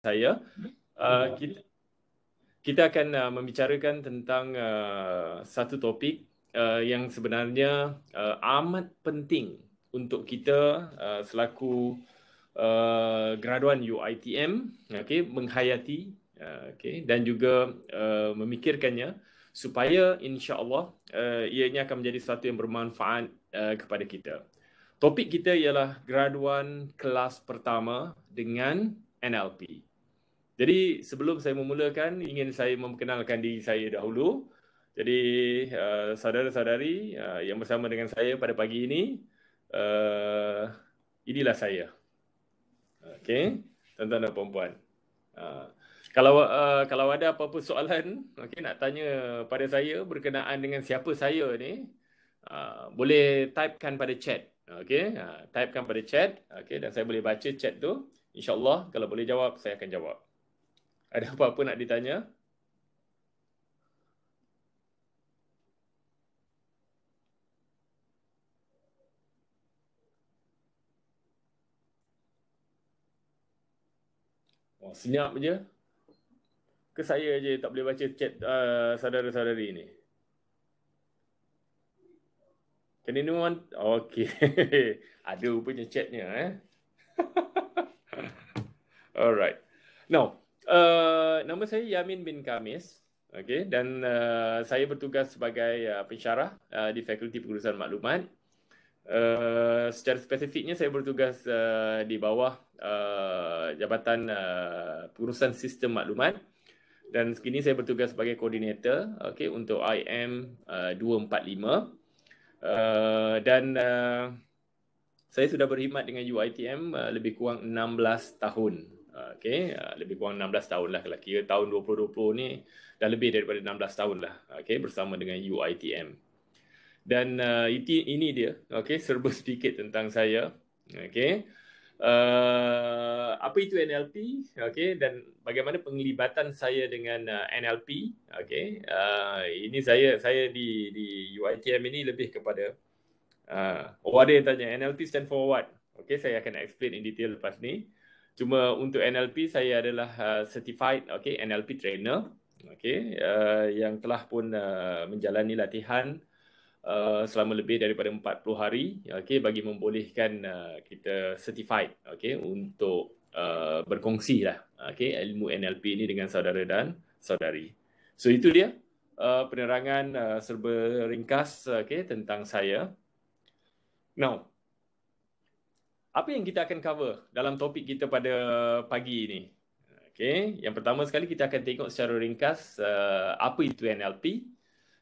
saya. Kita akan membicarakan tentang satu topik yang sebenarnya amat penting untuk kita selaku graduan UiTM, menghayati dan juga memikirkannya supaya insya-Allah ianya akan menjadi sesuatu yang bermanfaat kepada kita. Topik kita ialah graduan kelas pertama dengan NLP. Jadi sebelum saya memulakan, ingin saya memperkenalkan diri saya dahulu. Jadi saudara-saudari yang bersama dengan saya pada pagi ini, inilah saya. Okey, tuan-tuan dan puan-puan. Kalau ada apa-apa soalan, nak tanya pada saya berkenaan dengan siapa saya ni, boleh typekan pada chat. Typekan pada chat, dan saya boleh baca chat tu. InsyaAllah kalau boleh jawab, saya akan jawab. Ada apa-apa nak ditanya? Oh, senyap je. Ke saya je tak boleh baca chat saudara-saudari ni? Can anyone? Okey. Ada rupanya chatnya. Alright. Now, nama saya Yamin bin Kamis. Dan saya bertugas sebagai pensyarah di Fakulti Pengurusan Maklumat. Secara spesifiknya saya bertugas di bawah Jabatan Pengurusan Sistem Maklumat, dan sekini saya bertugas sebagai koordinator untuk IM 245, dan saya sudah berkhidmat dengan UiTM lebih kurang 16 tahun. Lebih kurang 16 tahun lah, kalau kira tahun 2020 ni dah lebih daripada 16 tahun lah bersama dengan UiTM. Dan ini dia, serba sedikit tentang saya. Apa itu NLP, dan bagaimana penglibatan saya dengan NLP. Ini saya di UiTM ini lebih kepada ada yang tanya NLP stand for what. Saya akan explain in detail lepas ni. Cuma untuk NLP saya adalah certified NLP trainer, yang telah pun menjalani latihan selama lebih daripada 40 hari bagi membolehkan kita certified untuk berkongsi lah ilmu NLP ini dengan saudara dan saudari. So itu dia penerangan serba ringkas tentang saya. Now, apa yang kita akan cover dalam topik kita pada pagi ini? Yang pertama sekali kita akan tengok secara ringkas apa itu NLP.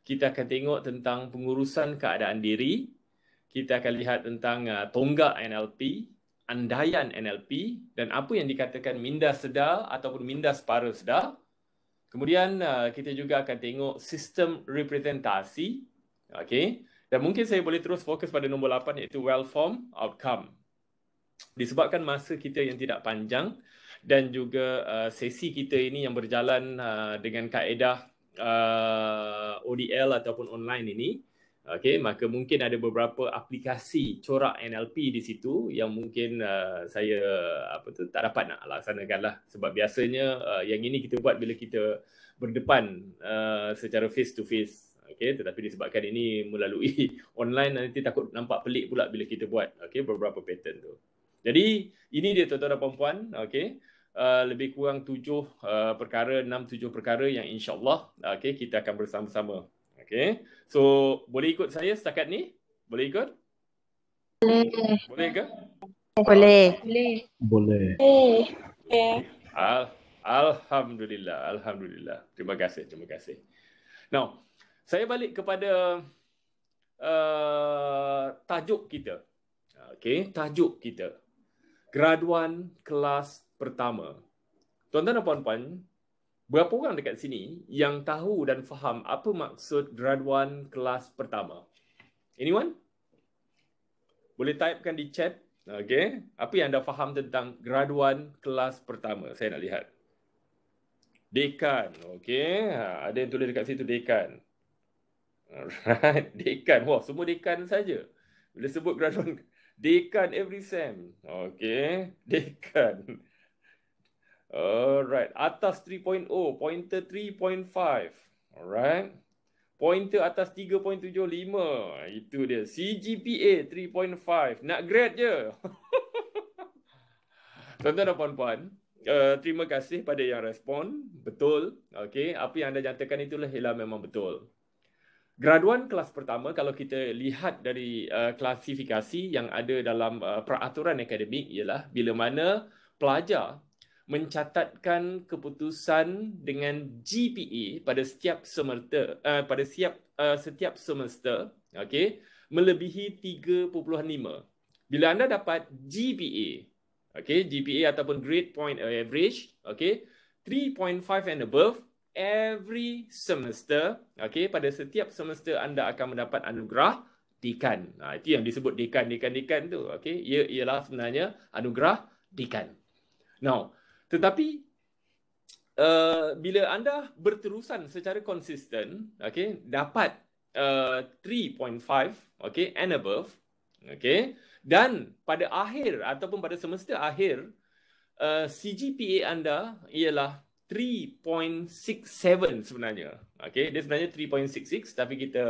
Kita akan tengok tentang pengurusan keadaan diri. Kita akan lihat tentang tonggak NLP, andaian NLP, dan apa yang dikatakan minda sedar ataupun minda separa sedar. Kemudian kita juga akan tengok sistem representasi. Dan mungkin saya boleh terus fokus pada nombor 8, iaitu well-formed outcome. Disebabkan masa kita yang tidak panjang dan juga sesi kita ini yang berjalan dengan kaedah ODL ataupun online ini, maka mungkin ada beberapa aplikasi corak NLP di situ yang mungkin saya tak dapat nak laksanakan lah. Sebab biasanya yang ini kita buat bila kita berdepan secara face to face. Tetapi disebabkan ini melalui online, nanti takut nampak pelik pula bila kita buat beberapa pattern tu. Jadi ini dia tuan-tuan dan puan-puan, lebih kurang 7 perkara, 6-7 perkara yang insya-Allah kita akan bersama-sama. So boleh ikut saya setakat ni? Boleh ikut? Boleh. Boleh ke? Boleh. Boleh. Alhamdulillah. Terima kasih. Now, saya balik kepada tajuk kita. Tajuk kita. Graduan kelas pertama. Tuan-tuan dan puan-puan, berapa orang dekat sini yang tahu dan faham apa maksud graduan kelas pertama? Anyone? Boleh typekan di chat. Apa yang anda faham tentang graduan kelas pertama? Saya nak lihat. Dekan. Ada yang tulis dekat situ dekan. Alright, dekan. Wah, semua dekan saja. Bila sebut graduan dekan every sem. Dekan. Alright, atas 3.0, pointer 3.5. Alright. Pointer atas 3.75. Itu dia. CGPA 3.5. Nak grade je. Tuan-tuan dan puan-puan, terima kasih pada yang respon. Betul. Okey, apa yang anda nyatakan itulah ialah memang betul. Graduan kelas pertama, kalau kita lihat dari klasifikasi yang ada dalam peraturan akademik, ialah bila mana pelajar mencatatkan keputusan dengan GPA pada setiap semester, setiap semester, okey, melebihi 3.5. Bila anda dapat GPA, okey, GPA ataupun grade point average, okey, 3.5 and above, every semester, okey, pada setiap semester anda akan mendapat anugerah dekan. Itu yang disebut dekan tu, okey. Ia ialah sebenarnya anugerah dekan. Now, tetapi bila anda berterusan secara konsisten, okey, dapat 3.5, okey, and above, okey, dan pada akhir ataupun pada semester akhir, CGPA anda ialah 3.67 sebenarnya. Okey, dia sebenarnya 3.66 tapi kita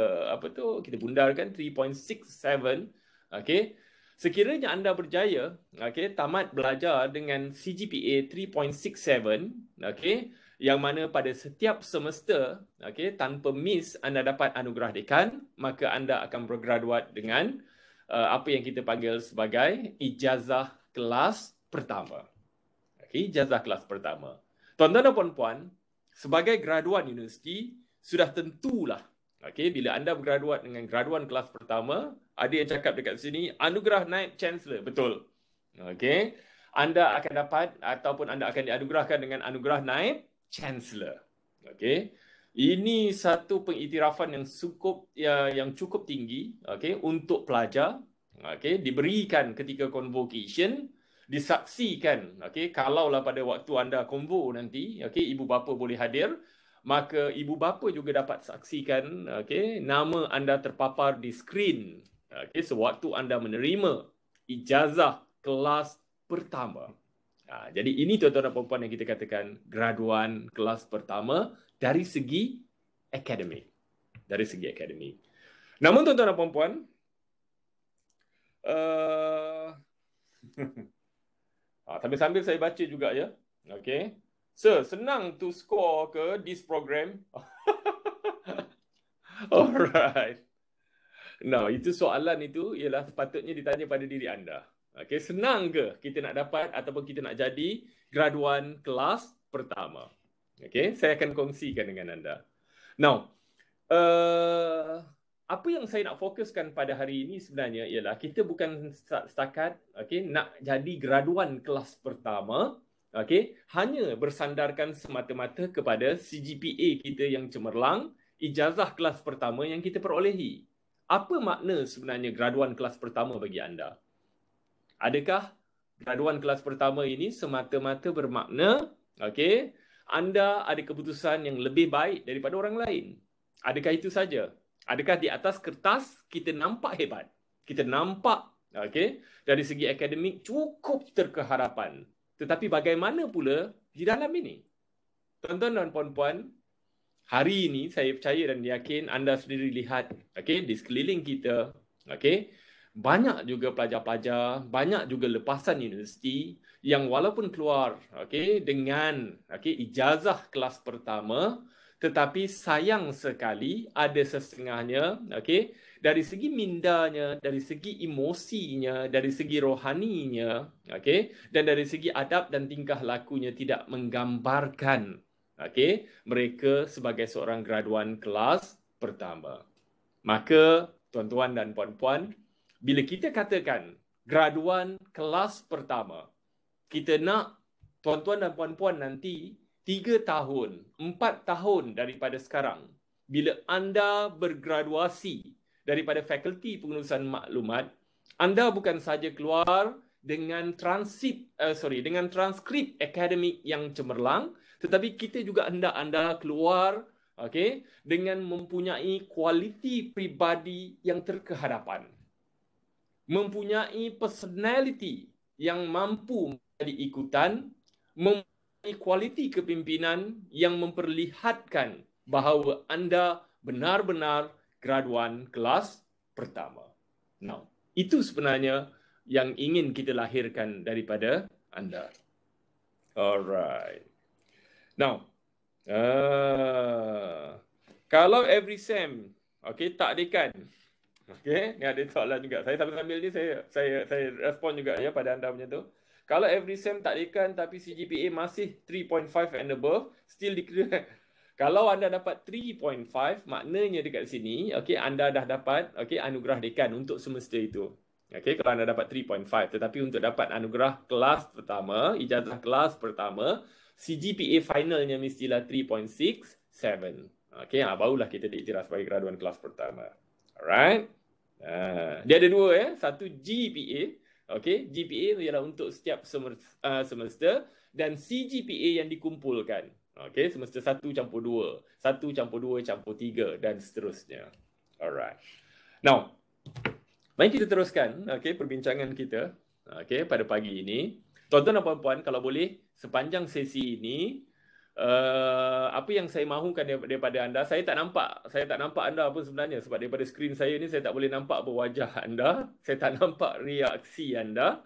bundarkan 3.67. Okey. Sekiranya anda berjaya, okey, tamat belajar dengan CGPA 3.67, okey, yang mana pada setiap semester, okey, tanpa miss anda dapat anugerah dekan, maka anda akan bergraduat dengan apa yang kita panggil sebagai ijazah kelas pertama. Okey, ijazah kelas pertama. Tuan-tuan dan puan-puan, sebagai graduan universiti, sudah tentulah, okey, bila anda bergraduat dengan graduan kelas pertama, ada yang cakap dekat sini, anugerah naib chancellor. Betul. Okey, anda akan dapat ataupun anda akan dianugerahkan dengan anugerah naib chancellor. Okey, ini satu pengiktirafan yang cukup tinggi, okey, untuk pelajar, okey, diberikan ketika convocation, disaksikan, okey, kalaulah pada waktu anda konvo nanti, okey, ibu bapa boleh hadir, maka ibu bapa juga dapat saksikan, okey, nama anda terpapar di skrin, okey, sewaktu anda menerima ijazah kelas pertama. Jadi ini tuan-tuan dan puan-puan yang kita katakan graduan kelas pertama dari segi akademik. Dari segi akademik. Namun tuan-tuan dan puan-puan, sambil-sambil saya baca juga ya. Okay. Sir, senang to score ke this program? Alright. Nah, itu soalan itu ialah sepatutnya ditanya pada diri anda. Okay, senang ke kita nak dapat ataupun kita nak jadi graduan kelas pertama? Okay, saya akan kongsikan dengan anda. Now, apa yang saya nak fokuskan pada hari ini sebenarnya ialah kita bukan setakat nak jadi graduan kelas pertama, hanya bersandarkan semata-mata kepada CGPA kita yang cemerlang, ijazah kelas pertama yang kita perolehi. Apa makna sebenarnya graduan kelas pertama bagi anda? Adakah graduan kelas pertama ini semata-mata bermakna anda ada keputusan yang lebih baik daripada orang lain? Adakah itu saja? Adakah di atas kertas kita nampak hebat? Kita nampak dari segi akademik cukup terkeharapan. Tetapi bagaimana pula di dalam ini? Tuan-tuan dan puan-puan, hari ini saya percaya dan yakin anda sendiri lihat di sekeliling kita, banyak juga pelajar-pelajar, banyak juga lepasan universiti yang walaupun keluar dengan ijazah kelas pertama, tetapi sayang sekali ada setengahnya dari segi mindanya, dari segi emosinya, dari segi rohaninya, dan dari segi adab dan tingkah lakunya tidak menggambarkan mereka sebagai seorang graduan kelas pertama. Maka tuan-tuan dan puan-puan, bila kita katakan graduan kelas pertama, kita nak tuan-tuan dan puan-puan nanti 3 tahun, 4 tahun daripada sekarang, bila anda bergraduasi daripada Fakulti Pengurusan Maklumat, anda bukan sahaja keluar dengan transkrip akademik yang cemerlang, tetapi kita juga hendak anda keluar dengan mempunyai kualiti pribadi yang terkehadapan, mempunyai personality yang mampu menjadi ikutan, mempunyai kualiti kepimpinan yang memperlihatkan bahawa anda benar-benar graduan kelas pertama. Now, itu sebenarnya yang ingin kita lahirkan daripada anda. Alright. Now, kalau every sem, okay, tak dekan. Okay, ni ada soalan juga. Saya sambil ni saya respon juga ya pada anda punya tu. Kalau every sem tak dekan tapi CGPA masih 3.5 and above, still dikira. Kalau anda dapat 3.5, maknanya dekat sini, okay, anda dah dapat, okay, anugerah dekan untuk semester itu. Okay, kalau anda dapat 3.5, tetapi untuk dapat anugerah kelas pertama, ijazah kelas pertama, CGPA finalnya mestilah 3.67. Okay, barulah kita diiktiraf sebagai graduan kelas pertama. Alright. Dia ada dua ya, satu GPA. Okay, GPA ialah untuk setiap semester dan CGPA yang dikumpulkan. Okay, semester 1 campur 2, 1 campur 2 campur 3 dan seterusnya. Alright. Now, mari kita teruskan okay, perbincangan kita okay, pada pagi ini. Tuan-tuan dan puan-puan, kalau boleh sepanjang sesi ini apa yang saya mahukan daripada anda, saya tak nampak anda pun sebenarnya sebab daripada skrin saya ni saya tak boleh nampak wajah anda, saya tak nampak reaksi anda.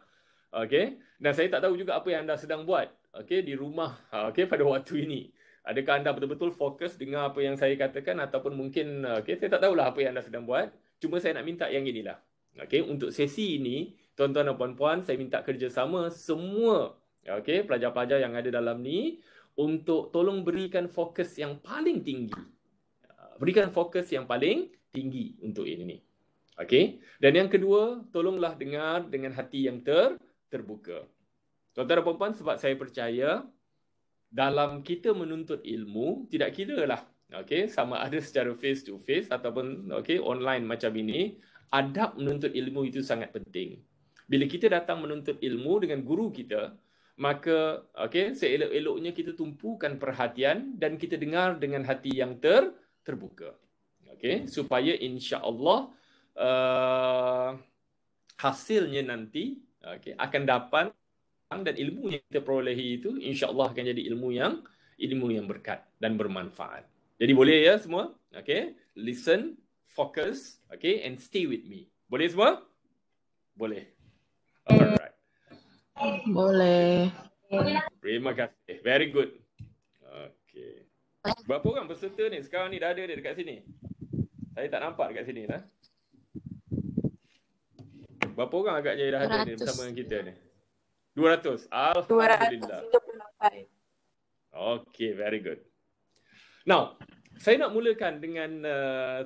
Okey, dan saya tak tahu juga apa yang anda sedang buat okey di rumah okey pada waktu ini. Adakah anda betul-betul fokus dengar apa yang saya katakan ataupun mungkin okey saya tak tahulah apa yang anda sedang buat. Cuma saya nak minta yang inilah. Okey, untuk sesi ini tuan-tuan dan puan-puan, saya minta kerjasama semua okey pelajar-pelajar yang ada dalam ni untuk tolong berikan fokus yang paling tinggi. Berikan fokus yang paling tinggi untuk ini. Okey. Dan yang kedua, tolonglah dengar dengan hati yang terbuka. Tuan-tuan dan puan-puan, sebab saya percaya dalam kita menuntut ilmu, tidak kira lah okey, sama ada secara face to face ataupun okey online macam ini, adab menuntut ilmu itu sangat penting. Bila kita datang menuntut ilmu dengan guru kita, maka okey, seelok-eloknya kita tumpukan perhatian dan kita dengar dengan hati yang terbuka. Okey, supaya insya-Allah hasilnya nanti okey akan dapat dan ilmu yang kita perolehi itu insya-Allah akan jadi ilmu yang berkat dan bermanfaat. Jadi boleh ya semua? Okey, listen, focus, okey, and stay with me. Boleh semua? Boleh. Alright. Boleh. Terima kasih. Very good. Okay. Berapa orang peserta ni? Sekarang ni dah ada dia dekat sini. Saya tak nampak dekat sini lah. Berapa orang agaknya dah ada ni bersama dengan kita ni? 200. Alhamdulillah. 238. Okay, very good. Now, saya nak mulakan dengan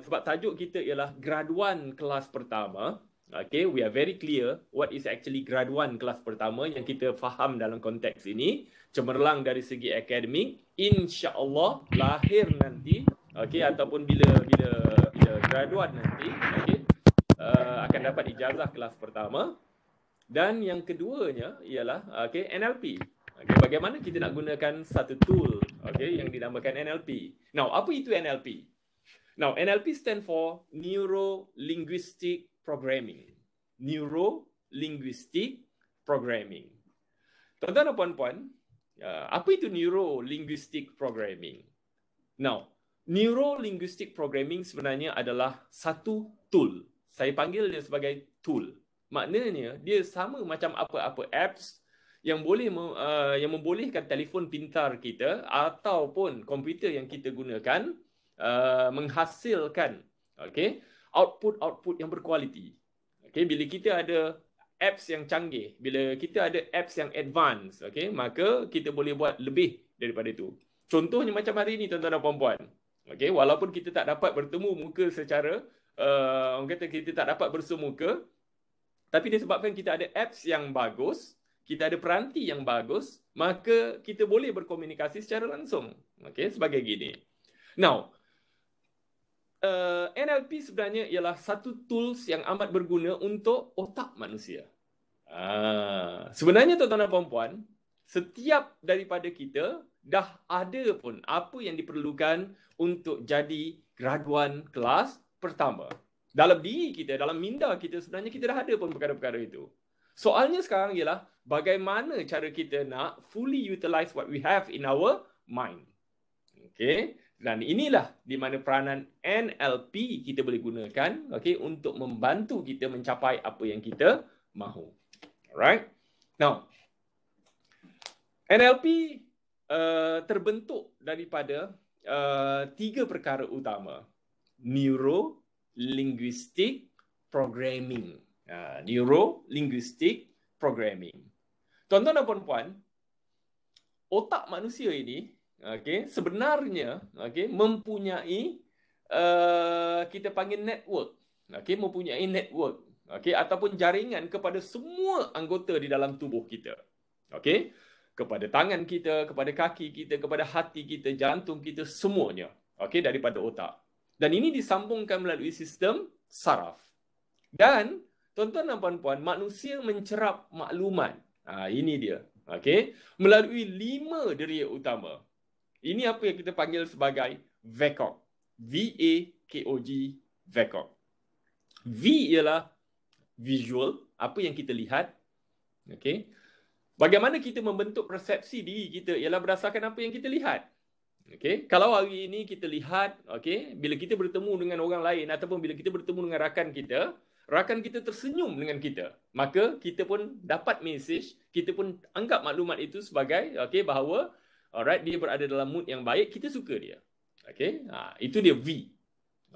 sebab tajuk kita ialah graduan kelas pertama. Okay, we are very clear what is actually graduan kelas pertama yang kita faham dalam konteks ini. Cemerlang dari segi akademik, insya-Allah lahir nanti, okay, ataupun bila graduan nanti, okay, akan dapat ijazah kelas pertama. Dan yang keduanya ialah okay, NLP. Okay, bagaimana kita nak gunakan satu tool okay, yang dinamakan NLP. Now, apa itu NLP? Now, NLP stand for Neuro Linguistic Programming. Neuro-linguistic programming. Tuan-tuan dan puan-puan, apa itu neuro-linguistic programming? Now, neuro-linguistic programming sebenarnya adalah satu tool. Saya panggil dia sebagai tool. Maknanya, dia sama macam apa-apa apps yang boleh yang membolehkan telefon pintar kita ataupun komputer yang kita gunakan menghasilkan okay, output yang berkualiti. Okay, bila kita ada apps yang canggih, bila kita ada apps yang advance, okay, maka kita boleh buat lebih daripada itu. Contohnya macam hari ini tuan-tuan dan puan-puan. Okay, walaupun kita tak dapat bertemu muka secara, orang kata kita tak dapat bersemuka, tapi disebabkan kita ada apps yang bagus, kita ada peranti yang bagus, maka kita boleh berkomunikasi secara langsung. Okay, sebagai gini. Now, NLP sebenarnya ialah satu tools yang amat berguna untuk otak manusia. Sebenarnya tuan-tuan dan puan-puan, setiap daripada kita dah ada pun apa yang diperlukan untuk jadi graduan kelas pertama. Dalam diri kita, dalam minda kita sebenarnya kita dah ada pun perkara-perkara itu. Soalnya sekarang ialah bagaimana cara kita nak fully utilize what we have in our mind. Okay. Dan inilah di mana peranan NLP kita boleh gunakan, okay, untuk membantu kita mencapai apa yang kita mahu. Alright. Now, NLP terbentuk daripada 3 perkara utama. Neuro, linguistic, programming. Neuro, linguistic, programming. Tuan-tuan dan puan-puan, otak manusia ini, okay, sebenarnya, okay, mempunyai kita panggil network, okay, mempunyai network, okay, ataupun jaringan kepada semua anggota di dalam tubuh kita, okay, kepada tangan kita, kepada kaki kita, kepada hati kita, jantung kita, semuanya, okay, daripada otak. Dan ini disambungkan melalui sistem saraf. Dan tuan-tuan dan puan-puan, manusia mencerap maklumat. Ini dia. Okay? Melalui 5 deria utama. Ini apa yang kita panggil sebagai VACOG. V-A-K-O-G, VACOG. V ialah visual, apa yang kita lihat. Okay? Bagaimana kita membentuk persepsi diri kita ialah berdasarkan apa yang kita lihat. Okay? Kalau hari ini kita lihat, okay, bila kita bertemu dengan orang lain ataupun bila kita bertemu dengan rakan kita tersenyum dengan kita, maka kita pun dapat mesej, kita pun anggap maklumat itu sebagai, okay, bahawa alright, dia berada dalam mood yang baik, kita suka dia. Okay? Itu dia V.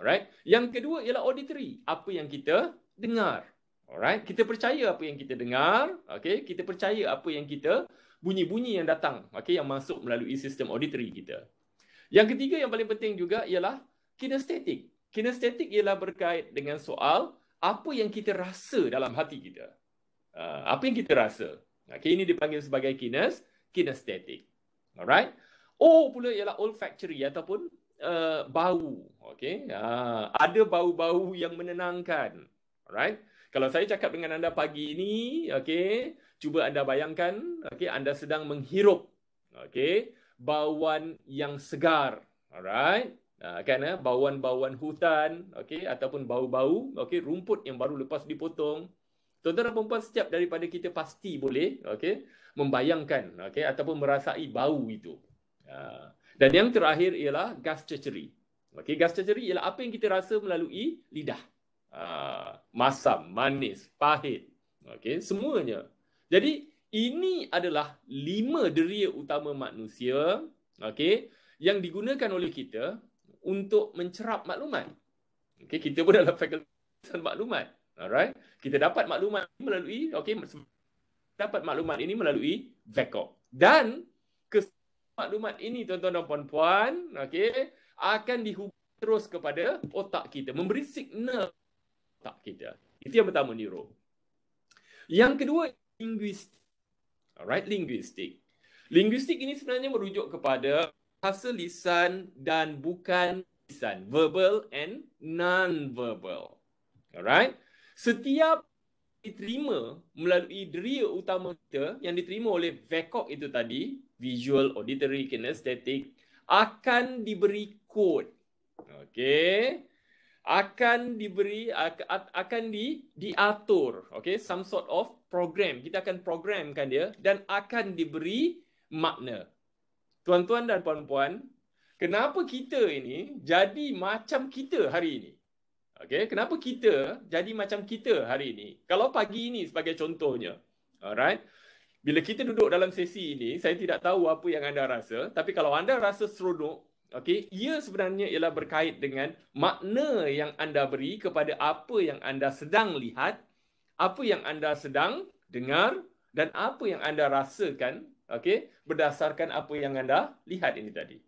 Alright? Yang kedua ialah auditory, apa yang kita dengar. Alright? Kita percaya apa yang kita dengar, okay? Kita percaya apa yang kita bunyi-bunyi yang datang, okay, yang masuk melalui sistem auditory kita. Yang ketiga yang paling penting juga ialah kinestetik. Kinestetik ialah berkait dengan soal apa yang kita rasa dalam hati kita. Apa yang kita rasa. Okay, ini dipanggil sebagai kinestetik. Alright. O pula ialah olfactory ataupun bau. Okay. Ada bau-bau yang menenangkan. Alright. Kalau saya cakap dengan anda pagi ini, okay, cuba anda bayangkan, okay, anda sedang menghirup, okay, bauan yang segar. Alright. Kan, bauan-bauan hutan, okay, ataupun bau-bau, okay, rumput yang baru lepas dipotong. Tuan-tuan dan puan-puan, setiap daripada kita pasti boleh, okay, membayangkan, okay, ataupun merasai bau itu. Dan yang terakhir ialah gustatory. Okay, gustatory ialah apa yang kita rasa melalui lidah. Masam, manis, pahit, okay, semuanya. Jadi ini adalah 5 deria utama manusia, okay, yang digunakan oleh kita untuk mencerap maklumat. Okay, kita pun dalam fakulti maklumat. Alright, kita dapat maklumat melalui, okay, dapat maklumat ini melalui VACOG. Dan maklumat ini, tuan-tuan dan puan-puan, okay, akan dihubung terus kepada otak kita, memberi signal otak kita. Itu yang pertama, neuro. Yang kedua, linguistik. Alright, linguistik. Linguistik ini sebenarnya merujuk kepada bahasa lisan dan bukan lisan, verbal and non-verbal. Alright. Setiap diterima melalui deria utama kita yang diterima oleh VACOG itu tadi, visual, auditory, kinesthetic, akan diberi kod. Okey. Akan diberi, akan diatur. Okey, some sort of program. Kita akan programkan dia dan akan diberi makna. Tuan-tuan dan puan-puan, kenapa kita ini jadi macam kita hari ini? Okay, kenapa kita jadi macam kita hari ini? Kalau pagi ini sebagai contohnya, alright, bila kita duduk dalam sesi ini, saya tidak tahu apa yang anda rasa, tapi kalau anda rasa seronok, okay, ia sebenarnya ialah berkait dengan makna yang anda beri kepada apa yang anda sedang lihat, apa yang anda sedang dengar, dan apa yang anda rasakan, okay, berdasarkan apa yang anda lihat ini tadi.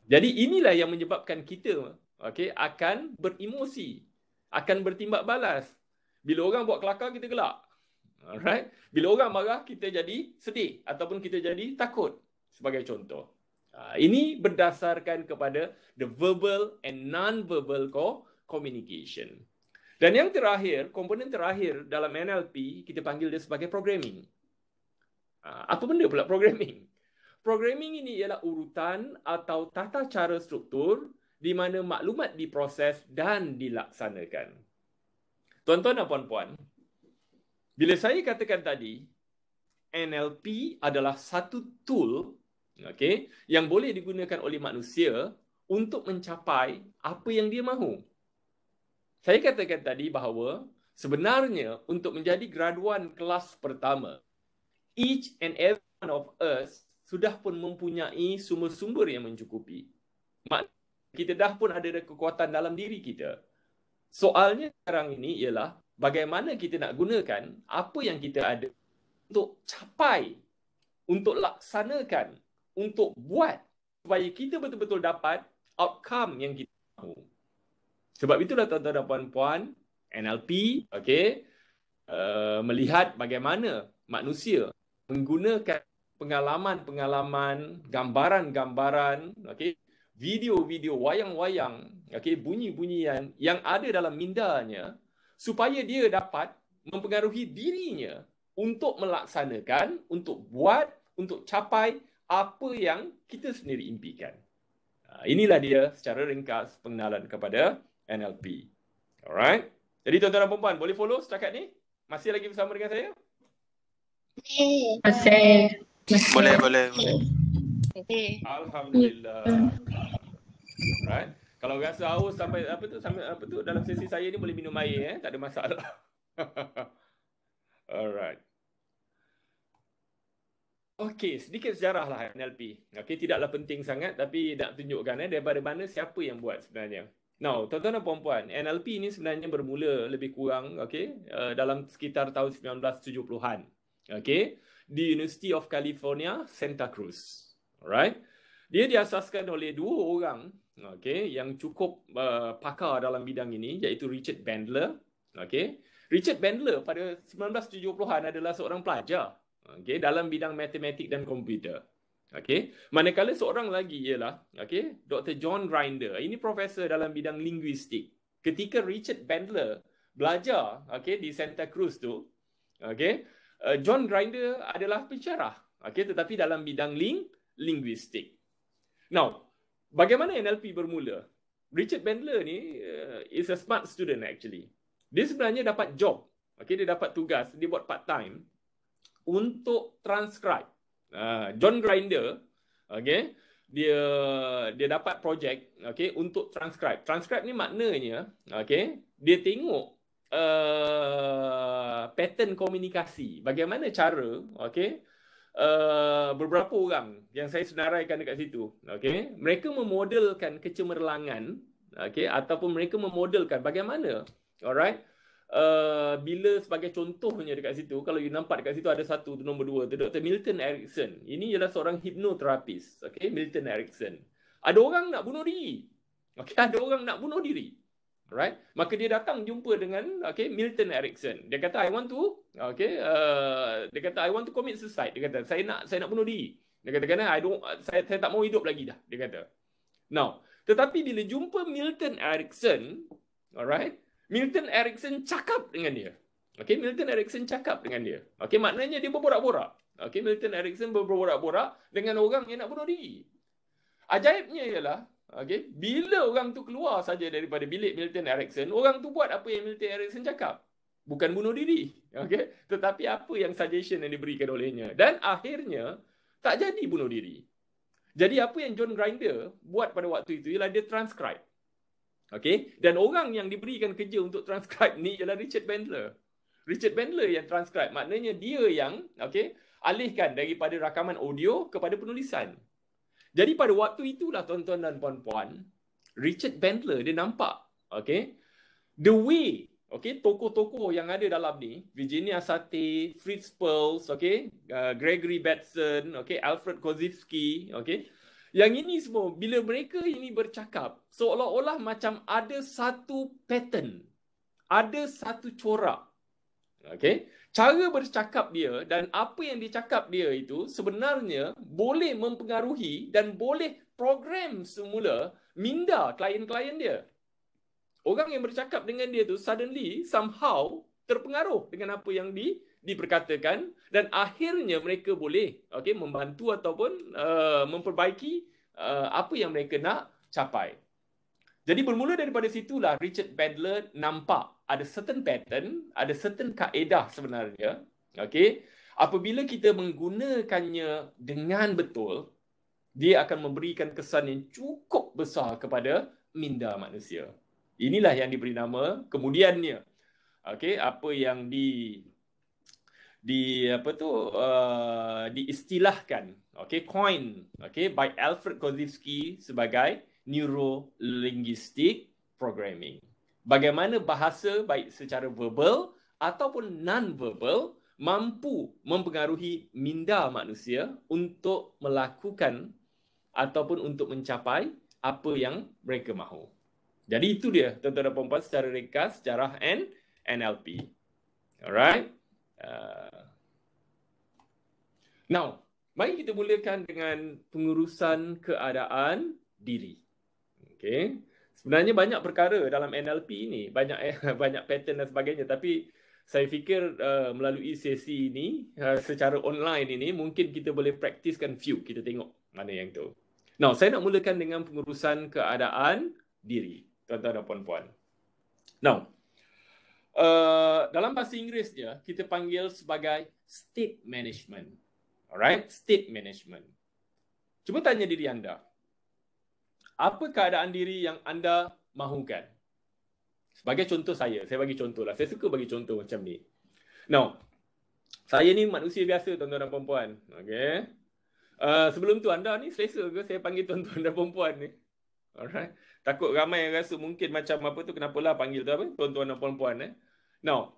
Jadi inilah yang menyebabkan kita, okay, akan beremosi, akan bertimbak balas. Bila orang buat kelakar, kita gelak. Alright? Bila orang marah, kita jadi sedih ataupun kita jadi takut, sebagai contoh. Ini berdasarkan kepada the verbal and non-verbal communication. Dan yang terakhir, komponen terakhir dalam NLP, kita panggil dia sebagai programming. Apa benda pula programming? Programming ini ialah urutan atau tata cara struktur di mana maklumat diproses dan dilaksanakan. Tuan-tuan dan puan-puan, Bila saya katakan tadi, NLP adalah satu tool, okay, yang boleh digunakan oleh manusia untuk mencapai apa yang dia mahu. Saya katakan tadi bahawa sebenarnya untuk menjadi graduan kelas pertama, each and every one of us sudah pun mempunyai sumber-sumber yang mencukupi. Kita dah pun ada kekuatan dalam diri kita. Soalnya sekarang ini ialah bagaimana kita nak gunakan apa yang kita ada untuk capai, untuk laksanakan, untuk buat supaya kita betul-betul dapat outcome yang kita mahu. Sebab itulah tuan-tuan dan puan-puan, NLP, okay, melihat bagaimana manusia menggunakan pengalaman-pengalaman, gambaran-gambaran, okay, video-video, wayang-wayang, okay, bunyi-bunyian yang ada dalam mindanya supaya dia dapat mempengaruhi dirinya untuk melaksanakan, untuk buat, untuk capai apa yang kita sendiri impikan. Inilah dia secara ringkas pengenalan kepada NLP. Alright. Jadi tuan-tuan dan puan-puan, boleh follow setakat ni? Masih lagi bersama dengan saya? Masih. Boleh. Alhamdulillah. Alright. Kalau rasa haus sampai apa tu dalam sesi saya ni boleh minum air, tak ada masalah. Alright. Okey, sedikit sejarah lah NLP. Okey, tidaklah penting sangat tapi nak tunjukkan daripada mana siapa yang buat sebenarnya. Now, tuan-tuan dan puan-puan, NLP ni sebenarnya bermula lebih kurang dalam sekitar tahun 1970-an. Okey, di University of California, Santa Cruz. Alright. Dia diasaskan oleh dua orang yang cukup pakar dalam bidang ini, iaitu Richard Bandler. Okey. Richard Bandler pada 1970-an adalah seorang pelajar dalam bidang matematik dan komputer. Manakala seorang lagi ialah Dr. John Grinder. Ini profesor dalam bidang linguistik. Ketika Richard Bandler belajar di Santa Cruz tu, John Grinder adalah pensyarah, tetapi dalam bidang linguistik. Now, bagaimana NLP bermula? Richard Bandler ni is a smart student actually. Dia sebenarnya dapat job, dia dapat tugas, dia buat part time untuk transcribe. John Grinder, dia dapat projek, untuk transcribe. Transcribe ni maknanya, dia tengok pattern komunikasi. Bagaimana cara, beberapa orang yang saya senaraikan dekat situ, mereka memodelkan kecemerlangan, ataupun mereka memodelkan bagaimana, alright, bila sebagai contohnya dekat situ, kalau you nampak dekat situ ada satu, nombor 2 tu Dr. Milton Erickson. Ini ialah seorang hipnoterapis, Milton Erickson. Ada orang nak bunuh diri, ada orang nak bunuh diri, alright, maka dia datang jumpa dengan Milton Erickson. Dia kata I want to commit suicide. Dia kata saya nak bunuh diri. Dia kata saya tak mau hidup lagi dah, dia kata. Now, tetapi bila jumpa Milton Erickson, alright, Milton Erickson cakap dengan dia. Milton Erickson cakap dengan dia. Maknanya dia berborak-borak. Milton Erickson berborak-borak dengan orang yang nak bunuh diri. Ajaibnya ialah, bila orang tu keluar saja daripada bilik Milton Erickson, orang tu buat apa yang Milton Erickson cakap. Bukan bunuh diri. Tetapi apa yang suggestion yang diberikan olehnya. Dan akhirnya, tak jadi bunuh diri. Jadi apa yang John Grinder buat pada waktu itu ialah dia transcribe. Dan orang yang diberikan kerja untuk transcribe ni ialah Richard Bandler. Richard Bandler yang transcribe. Maknanya dia yang alihkan daripada rakaman audio kepada penulisan. Jadi pada waktu itulah tuan-tuan dan puan-puan, Richard Bandler dia nampak the way tokoh-tokoh yang ada dalam ni, Virginia Satir, Fritz Perls, Gregory Bateson, Alfred Korzybski, yang ini semua, bila mereka ini bercakap, seolah-olah macam ada satu pattern, ada satu corak. Cara bercakap dia dan apa yang dicakap dia itu sebenarnya boleh mempengaruhi dan boleh program semula minda klien-klien dia. Orang yang bercakap dengan dia tu suddenly, somehow, terpengaruh dengan apa yang diperkatakan dan akhirnya mereka boleh membantu ataupun memperbaiki apa yang mereka nak capai. Jadi bermula daripada situlah Richard Bandler nampak ada certain pattern, ada certain kaedah sebenarnya. Okay? Apabila kita menggunakannya dengan betul, dia akan memberikan kesan yang cukup besar kepada minda manusia. Inilah yang diberi nama kemudiannya. Okay? Apa yang diistilahkan, coin, by Alfred Korzybski sebagai neuro-linguistic programming. Bagaimana bahasa baik secara verbal ataupun non-verbal mampu mempengaruhi minda manusia untuk melakukan ataupun untuk mencapai apa yang mereka mahu. Jadi itu dia, tuan-tuan dan puan-puan, secara ringkas sejarah NLP. Alright. Now, mari kita mulakan dengan pengurusan keadaan diri. Okay. Sebenarnya banyak perkara dalam NLP ini, banyak pattern dan sebagainya, tapi saya fikir melalui sesi ini secara online ini mungkin kita boleh praktiskan few, kita tengok mana yang tu. Now, saya nak mulakan dengan pengurusan keadaan diri, tuan-tuan dan puan-puan. Now, dalam bahasa Inggerisnya kita panggil sebagai state management. Alright, state management. Cuba tanya diri anda, apa keadaan diri yang anda mahukan? Sebagai contoh saya bagi contoh lah. Saya suka bagi contoh macam ni. Now, saya ni manusia biasa, tuan-tuan dan puan-puan. Okay. Sebelum tu anda ni selesa ke saya panggil tuan-tuan dan puan-puan ni? Alright. Takut ramai yang rasa mungkin macam apa tu, kenapalah panggil tu apa? Tuan-tuan dan puan-puan. Now,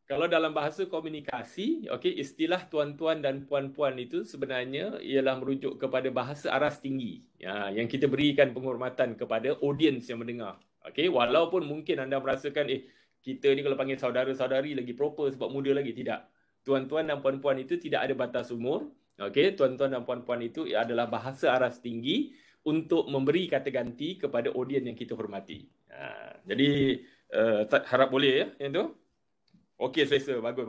kalau dalam bahasa komunikasi, istilah tuan-tuan dan puan-puan itu sebenarnya ialah merujuk kepada bahasa aras tinggi, yang kita berikan penghormatan kepada audiens yang mendengar. Walaupun mungkin anda merasakan kita ni kalau panggil saudara-saudari lagi proper sebab muda lagi, tidak. Tuan-tuan dan puan-puan itu tidak ada batas umur. Tuan-tuan dan puan-puan itu adalah bahasa aras tinggi untuk memberi kata ganti kepada audiens yang kita hormati. Jadi harap boleh ya yang tu. Okey, selesa. Bagus.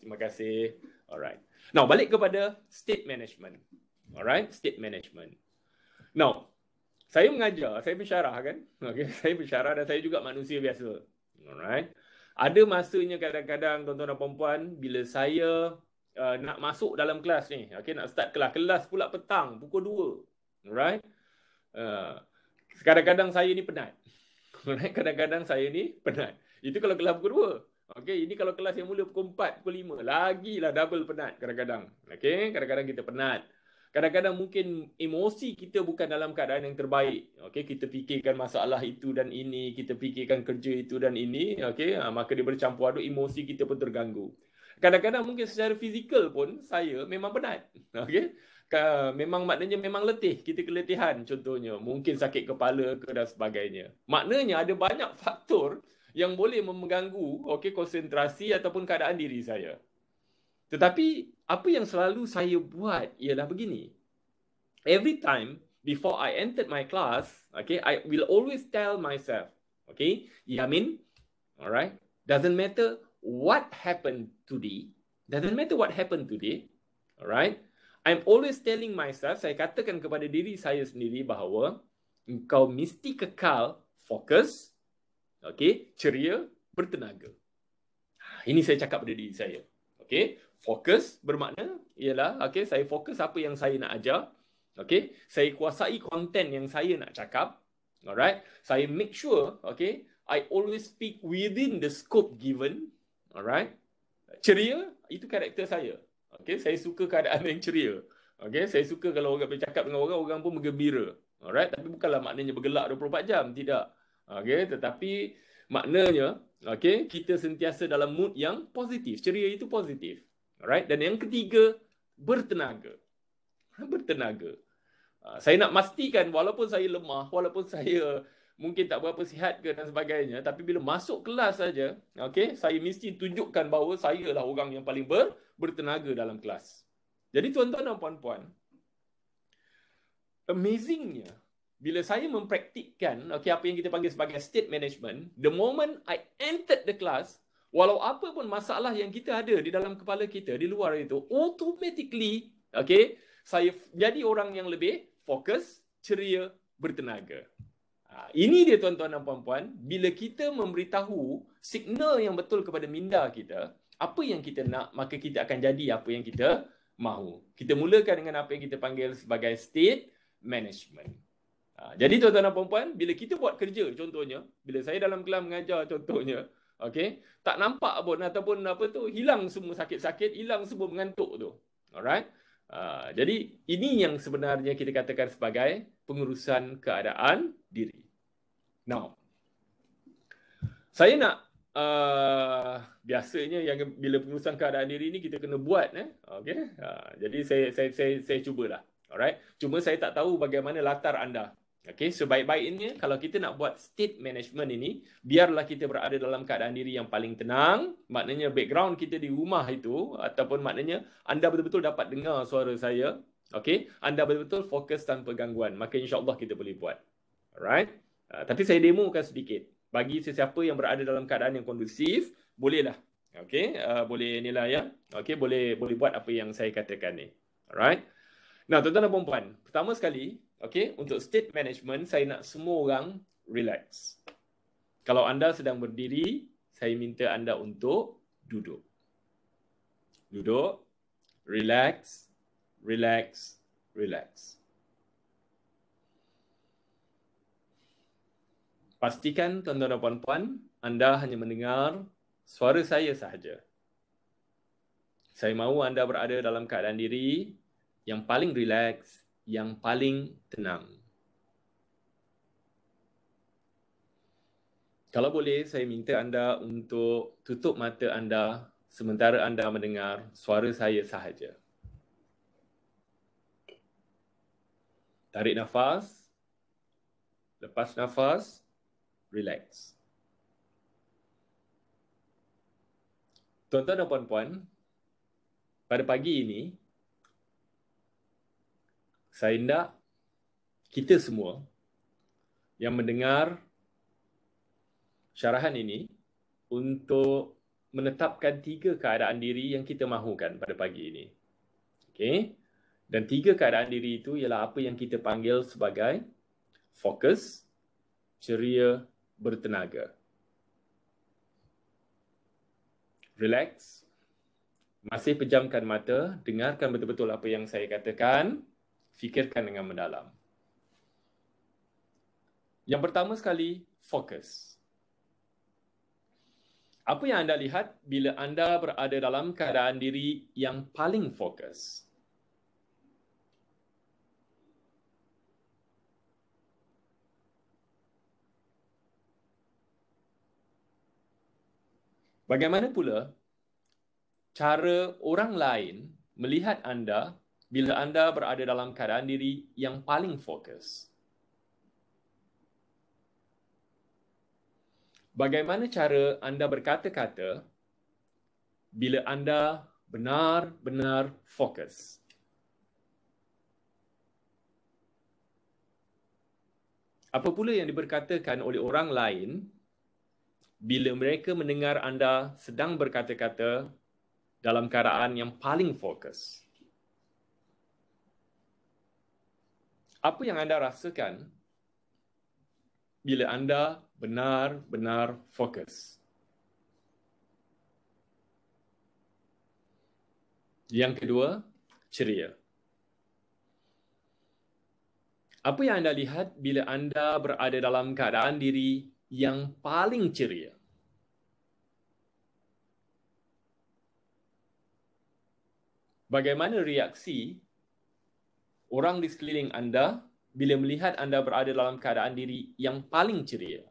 Terima kasih. Alright. Now, balik kepada state management. Alright, state management. Now, saya mengajar, saya bersyarah kan? Saya bersyarah dan saya juga manusia biasa. Alright. Ada masanya kadang-kadang tuan-tuan dan puan-puan bila saya nak masuk dalam kelas ni, nak start kelas pula petang pukul 2. Alright. Kadang-kadang saya ni penat. Kadang-kadang saya ni penat. Itu kalau kelas pukul 2. Ini kalau kelas yang mula pukul 4, pukul 5, lagilah double penat kadang-kadang. Kadang-kadang kita penat. Kadang-kadang mungkin emosi kita bukan dalam keadaan yang terbaik. Kita fikirkan masalah itu dan ini, kita fikirkan kerja itu dan ini, maka dia bercampur aduk, emosi kita pun terganggu. Kadang-kadang mungkin secara fizikal pun saya memang penat. Memang maknanya memang letih, kita keletihan contohnya, mungkin sakit kepala ke dan sebagainya. Maknanya ada banyak faktor yang boleh mengganggu konsentrasi ataupun keadaan diri saya. Tetapi apa yang selalu saya buat ialah begini. Every time before I entered my class, I will always tell myself, Yamin, alright, doesn't matter what happened today, alright, I'm always telling myself, saya katakan kepada diri saya sendiri bahawa engkau mesti kekal fokus, ceria, bertenaga. Ini saya cakap pada diri saya. Fokus bermakna ialah saya fokus apa yang saya nak ajar. Saya kuasai konten yang saya nak cakap. Alright, saya make sure I always speak within the scope given. Alright. Ceria itu karakter saya. Saya suka keadaan yang ceria. Saya suka kalau orang bercakap dengan orang pun bergembira. Alright, tapi bukanlah maknanya bergelak 24 jam, tidak. Tetapi maknanya kita sentiasa dalam mood yang positif. Ceria itu positif. Alright, dan yang ketiga, bertenaga. Saya nak pastikan walaupun saya lemah, walaupun saya mungkin tak berapa sihat ke dan sebagainya, tapi bila masuk kelas saja, saya mesti tunjukkan bahawa saya lah orang yang paling bertenaga dalam kelas. Jadi tuan-tuan dan puan-puan, amazingnya bila saya mempraktikkan apa yang kita panggil sebagai state management, the moment I entered the class, walau apa pun masalah yang kita ada di dalam kepala kita, di luar itu, automatically, saya jadi orang yang lebih fokus, ceria, bertenaga. Ini dia tuan-tuan dan puan-puan, bila kita memberitahu signal yang betul kepada minda kita, apa yang kita nak, maka kita akan jadi apa yang kita mahu. Kita mulakan dengan apa yang kita panggil sebagai state management. Jadi tuan-tuan dan puan-puan, bila kita buat kerja contohnya, bila saya dalam kelas mengajar contohnya, okey, tak nampak pun ataupun apa tu, hilang semua sakit-sakit, hilang semua mengantuk tu. Alright? Jadi ini yang sebenarnya kita katakan sebagai pengurusan keadaan diri. Now, saya nak biasanya yang bila pengurusan keadaan diri ni kita kena buat, okey. Jadi saya cubalah. Alright. Cuma saya tak tahu bagaimana latar anda. Okey, sebaik-baiknya kalau kita nak buat state management ini, biarlah kita berada dalam keadaan diri yang paling tenang, maknanya background kita di rumah itu, ataupun maknanya anda betul-betul dapat dengar suara saya, okey, anda betul-betul fokus tanpa gangguan, maka insya-Allah kita boleh buat. Alright? Tapi saya demokan sedikit. Bagi sesiapa yang berada dalam keadaan yang kondusif, bolehlah. Okey, boleh inilah ya. Okey, boleh buat apa yang saya katakan ni. Alright? Nah, tuan-tuan dan puan-puan, pertama sekali, okey, untuk state management, saya nak semua orang relax. Kalau anda sedang berdiri, saya minta anda untuk duduk. Duduk, relax, relax, relax. Pastikan tuan-tuan dan puan-puan, anda hanya mendengar suara saya sahaja. Saya mahu anda berada dalam keadaan diri yang paling rileks, yang paling tenang. Kalau boleh, saya minta anda untuk tutup mata anda sementara anda mendengar suara saya sahaja. Tarik nafas, lepas nafas, relax. Tuan-tuan dan puan-puan, pada pagi ini, saya hendak kita semua yang mendengar syarahan ini untuk menetapkan 3 keadaan diri yang kita mahukan pada pagi ini. Okey? Dan 3 keadaan diri itu ialah apa yang kita panggil sebagai fokus, ceria, bertenaga. Relax. Masih pejamkan mata, dengarkan betul-betul apa yang saya katakan, fikirkan dengan mendalam. Yang pertama sekali, fokus. Apa yang anda lihat bila anda berada dalam keadaan diri yang paling fokus? Bagaimana pula cara orang lain melihat anda bila anda berada dalam keadaan diri yang paling fokus? Bagaimana cara anda berkata-kata bila anda benar-benar fokus? Apa pula yang diberkatakan oleh orang lain bila mereka mendengar anda sedang berkata-kata dalam keadaan yang paling fokus? Apa yang anda rasakan bila anda benar-benar fokus? Yang kedua, ceria. Apa yang anda lihat bila anda berada dalam keadaan diri yang paling ceria? Bagaimana reaksi orang di sekeliling anda bila melihat anda berada dalam keadaan diri yang paling ceria?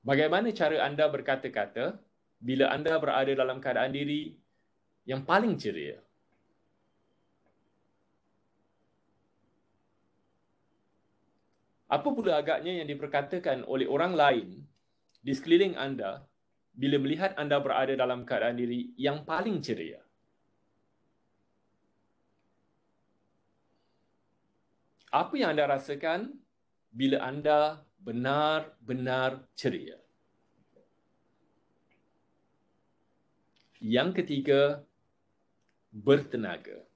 Bagaimana cara anda berkata-kata bila anda berada dalam keadaan diri yang paling ceria? Apa pula agaknya yang diperkatakan oleh orang lain di sekeliling anda bila melihat anda berada dalam keadaan diri yang paling ceria? Apa yang anda rasakan bila anda benar-benar ceria? Yang ketiga, bertenaga.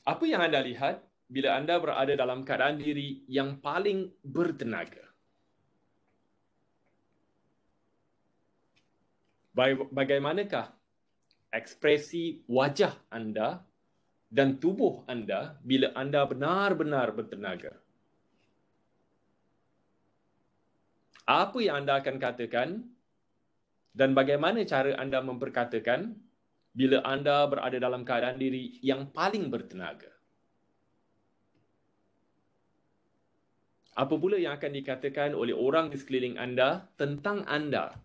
Apa yang anda lihat bila anda berada dalam keadaan diri yang paling bertenaga? Bagaimanakah ekspresi wajah anda dan tubuh anda bila anda benar-benar bertenaga? Apa yang anda akan katakan dan bagaimana cara anda memperkatakan bila anda berada dalam keadaan diri yang paling bertenaga? Apa pula yang akan dikatakan oleh orang di sekeliling anda tentang anda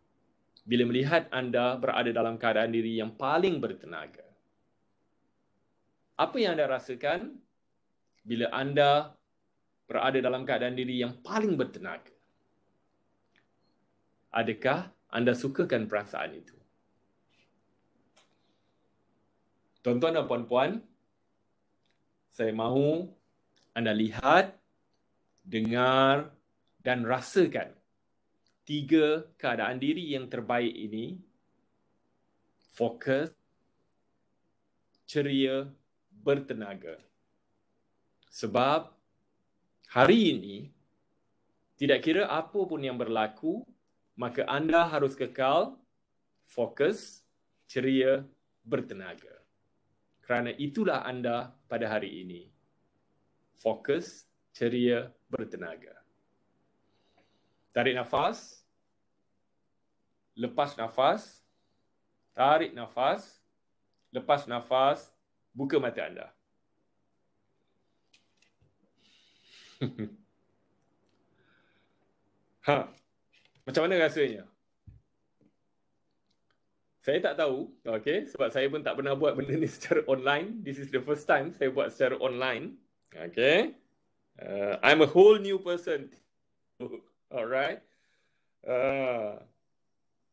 bila melihat anda berada dalam keadaan diri yang paling bertenaga? Apa yang anda rasakan bila anda berada dalam keadaan diri yang paling bertenaga? Adakah anda sukakan perasaan itu? Tuan-tuan dan puan-puan, saya mahu anda lihat, dengar dan rasakan 3 keadaan diri yang terbaik ini: fokus, ceria, bertenaga. Sebab hari ini, tidak kira apa pun yang berlaku, maka anda harus kekal fokus, ceria, bertenaga. Kerana itulah anda pada hari ini. Fokus, ceria, bertenaga. Tarik nafas. Lepas nafas. Tarik nafas. Lepas nafas. Buka mata anda. Macam mana rasanya? Saya tak tahu, okay, sebab saya pun tak pernah buat benda ni secara online. This is the first time saya buat secara online. Okay. I'm a whole new person. Alright.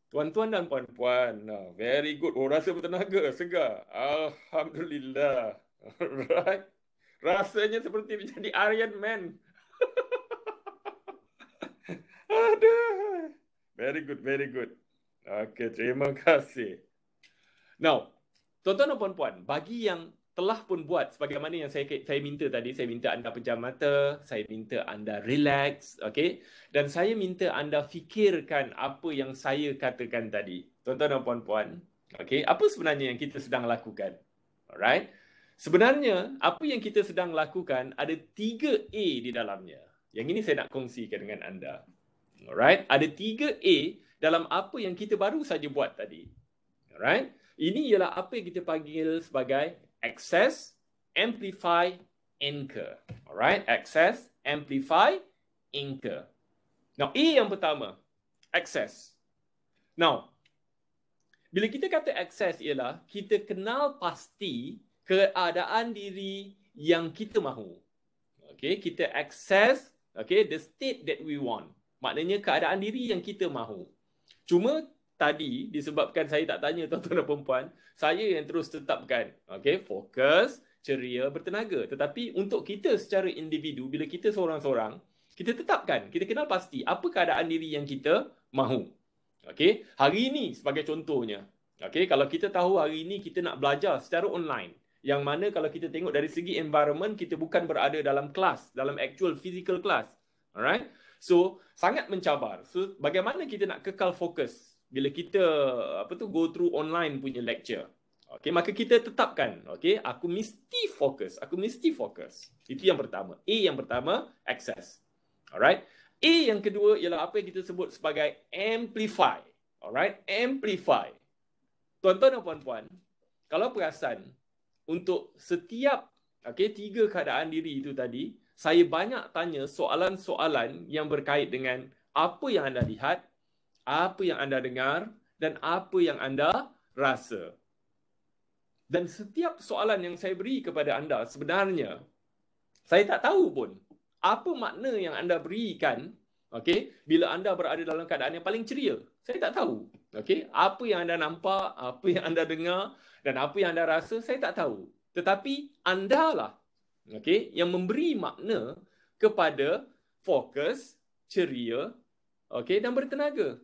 Tuan-tuan dan puan-puan, very good. Oh, rasa bertenaga, segar. Alhamdulillah. Alright. Rasanya seperti menjadi Iron Man. Aduh. Very good, very good. Okay, terima kasih. Now, tuan-tuan dan puan-puan, bagi yang telah pun buat sebagaimana yang saya minta tadi, saya minta anda pejam mata, saya minta anda relax, okay? Dan saya minta anda fikirkan apa yang saya katakan tadi. Tuan-tuan dan puan-puan, okay? Apa sebenarnya yang kita sedang lakukan? Alright? Sebenarnya, apa yang kita sedang lakukan ada 3A di dalamnya. Yang ini saya nak kongsikan dengan anda. Alright? Ada 3A dalam apa yang kita baru saja buat tadi. Alright? Ini ialah apa yang kita panggil sebagai access, amplify, anchor. Alright? Access, amplify, anchor. Now, A yang pertama, access. Now, bila kita kata access ialah kita kenal pasti keadaan diri yang kita mahu. Okay? Kita access, okay, the state that we want. Maknanya keadaan diri yang kita mahu. Cuma tadi disebabkan saya tak tanya tuan-tuan dan perempuan, saya yang terus tetapkan, okay, fokus, ceria, bertenaga. Tetapi untuk kita secara individu, bila kita seorang-seorang, kita tetapkan, kita kenal pasti apa keadaan diri yang kita mahu. Okay, hari ini sebagai contohnya, okay, kalau kita tahu hari ini kita nak belajar secara online, yang mana kalau kita tengok dari segi environment, kita bukan berada dalam kelas, dalam actual physical class. Alright? So, sangat mencabar. So, bagaimana kita nak kekal fokus bila kita go through online punya lecture? Okay, maka kita tetapkan, okay, aku mesti fokus, aku mesti fokus. Itu yang pertama. A yang pertama, access. Alright? A yang kedua ialah apa yang kita sebut sebagai amplify. Alright? Amplify. Tuan-tuan dan puan-puan, kalau perasan, untuk setiap, okay, 3 keadaan diri itu tadi, saya banyak tanya soalan-soalan yang berkait dengan apa yang anda lihat, apa yang anda dengar, dan apa yang anda rasa. Dan setiap soalan yang saya beri kepada anda, sebenarnya, saya tak tahu pun apa makna yang anda berikan, okay, bila anda berada dalam keadaan yang paling ceria. Saya tak tahu. Okay? Apa yang anda nampak, apa yang anda dengar, dan apa yang anda rasa, saya tak tahu. Tetapi anda lah, okay, yang memberi makna kepada fokus, ceria, okay, dan bertenaga.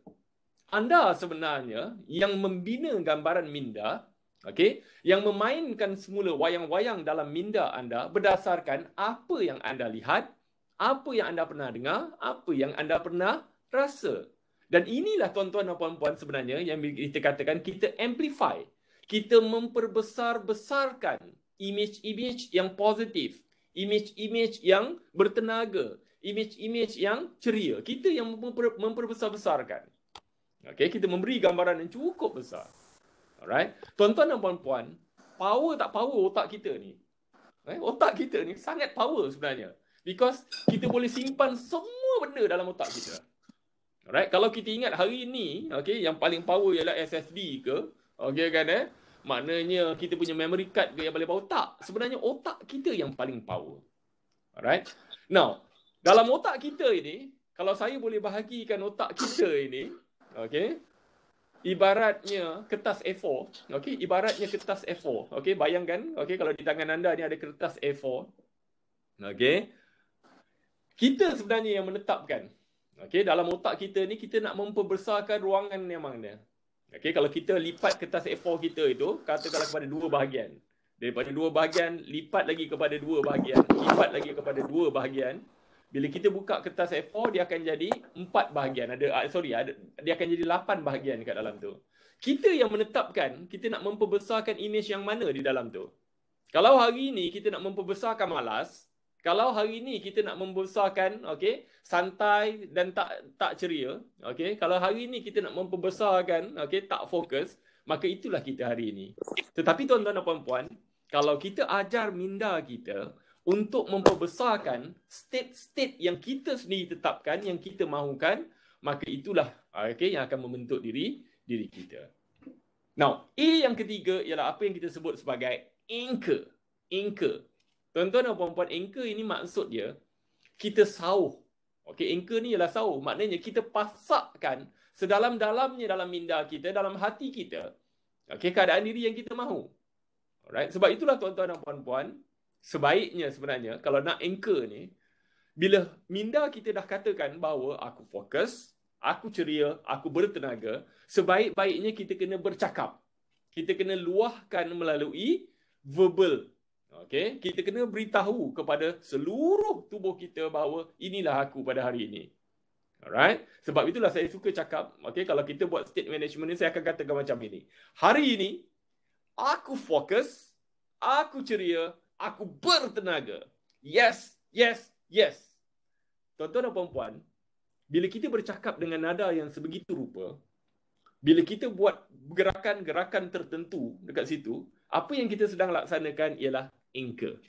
Anda sebenarnya yang membina gambaran minda, Okey, yang memainkan semula wayang-wayang dalam minda anda berdasarkan apa yang anda lihat, apa yang anda pernah dengar, apa yang anda pernah rasa. Dan inilah tuan-tuan dan puan-puan sebenarnya yang kita katakan kita amplify. Kita memperbesar-besarkan image-image yang positif, image-image yang bertenaga, image-image yang ceria. Kita yang memperbesar-besarkan. Okey, kita memberi gambaran yang cukup besar. Alright. Tuan-tuan dan puan-puan, power tak power otak kita ni. Otak kita ni sangat power sebenarnya. Because kita boleh simpan semua benda dalam otak kita. Alright. Kalau kita ingat hari ni, okay, yang paling power ialah SSD ke, okay kan maknanya kita punya memory card ke yang paling power. Tak. Sebenarnya otak kita yang paling power. Alright. Now, dalam otak kita ini, kalau saya boleh bahagikan otak kita ini, okay, ibaratnya kertas A4, okey, ibaratnya kertas A4. Okey, bayangkan, okey, kalau di tangan anda ni ada kertas A4. Okey. Kita sebenarnya yang menetapkan. Okey, dalam otak kita ni kita nak memperbesarkan ruangan yang mana. Okey, kalau kita lipat kertas A4 kita itu katakanlah kepada dua bahagian. Daripada dua bahagian lipat lagi kepada dua bahagian, lipat lagi kepada dua bahagian. Bila kita buka kertas A4, dia akan jadi 4 bahagian. Dia akan jadi 8 bahagian kat dalam tu. Kita yang menetapkan, kita nak memperbesarkan image yang mana di dalam tu. Kalau hari ni kita nak memperbesarkan malas, kalau hari ni kita nak membesarkan, okey, santai dan tak ceria, okey. Kalau hari ni kita nak memperbesarkan, okey, tak fokus, maka itulah kita hari ini. Tetapi tuan-tuan dan puan-puan, kalau kita ajar minda kita untuk memperbesarkan state-state yang kita sendiri tetapkan, yang kita mahukan, maka itulah okay, yang akan membentuk diri kita. Now, A yang ketiga ialah apa yang kita sebut sebagai anchor. Anchor. Tuan-tuan dan puan-puan, anchor ini maksud dia, kita sauh. Okay, anchor ni ialah sauh. Maknanya kita pasakkan sedalam-dalamnya dalam minda kita, dalam hati kita, okay, keadaan diri yang kita mahu. Alright? Sebab itulah tuan-tuan dan puan-puan, sebaiknya sebenarnya kalau nak anchor ni, bila minda kita dah katakan bahawa aku fokus, aku ceria, aku bertenaga, sebaik-baiknya kita kena bercakap. Kita kena luahkan melalui verbal. Okay? Kita kena beritahu kepada seluruh tubuh kita bahawa inilah aku pada hari ini. Alright? Sebab itulah saya suka cakap, okay, kalau kita buat state management ni, saya akan katakan macam ini. Hari ini, aku fokus, aku ceria, aku bertenaga. Yes, yes, yes. Tuan-tuan dan puan-puan, bila kita bercakap dengan nada yang sebegitu rupa, bila kita buat gerakan-gerakan tertentu dekat situ, apa yang kita sedang laksanakan ialah anchor.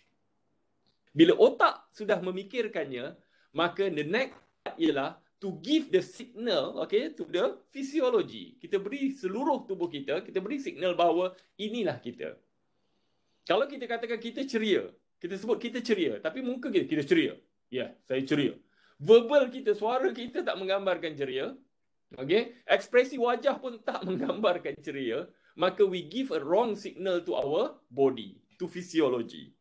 Bila otak sudah memikirkannya, maka the next ialah to give the signal, okay, to the physiology. Kita beri seluruh tubuh kita, kita beri signal bahawa inilah kita. Kalau kita katakan kita ceria, kita sebut kita ceria, tapi muka kita ceria. Ya, saya ceria. Verbal kita, suara kita tak menggambarkan ceria. Okay? Ekspresi wajah pun tak menggambarkan ceria. Maka we give a wrong signal to our body, to physiology.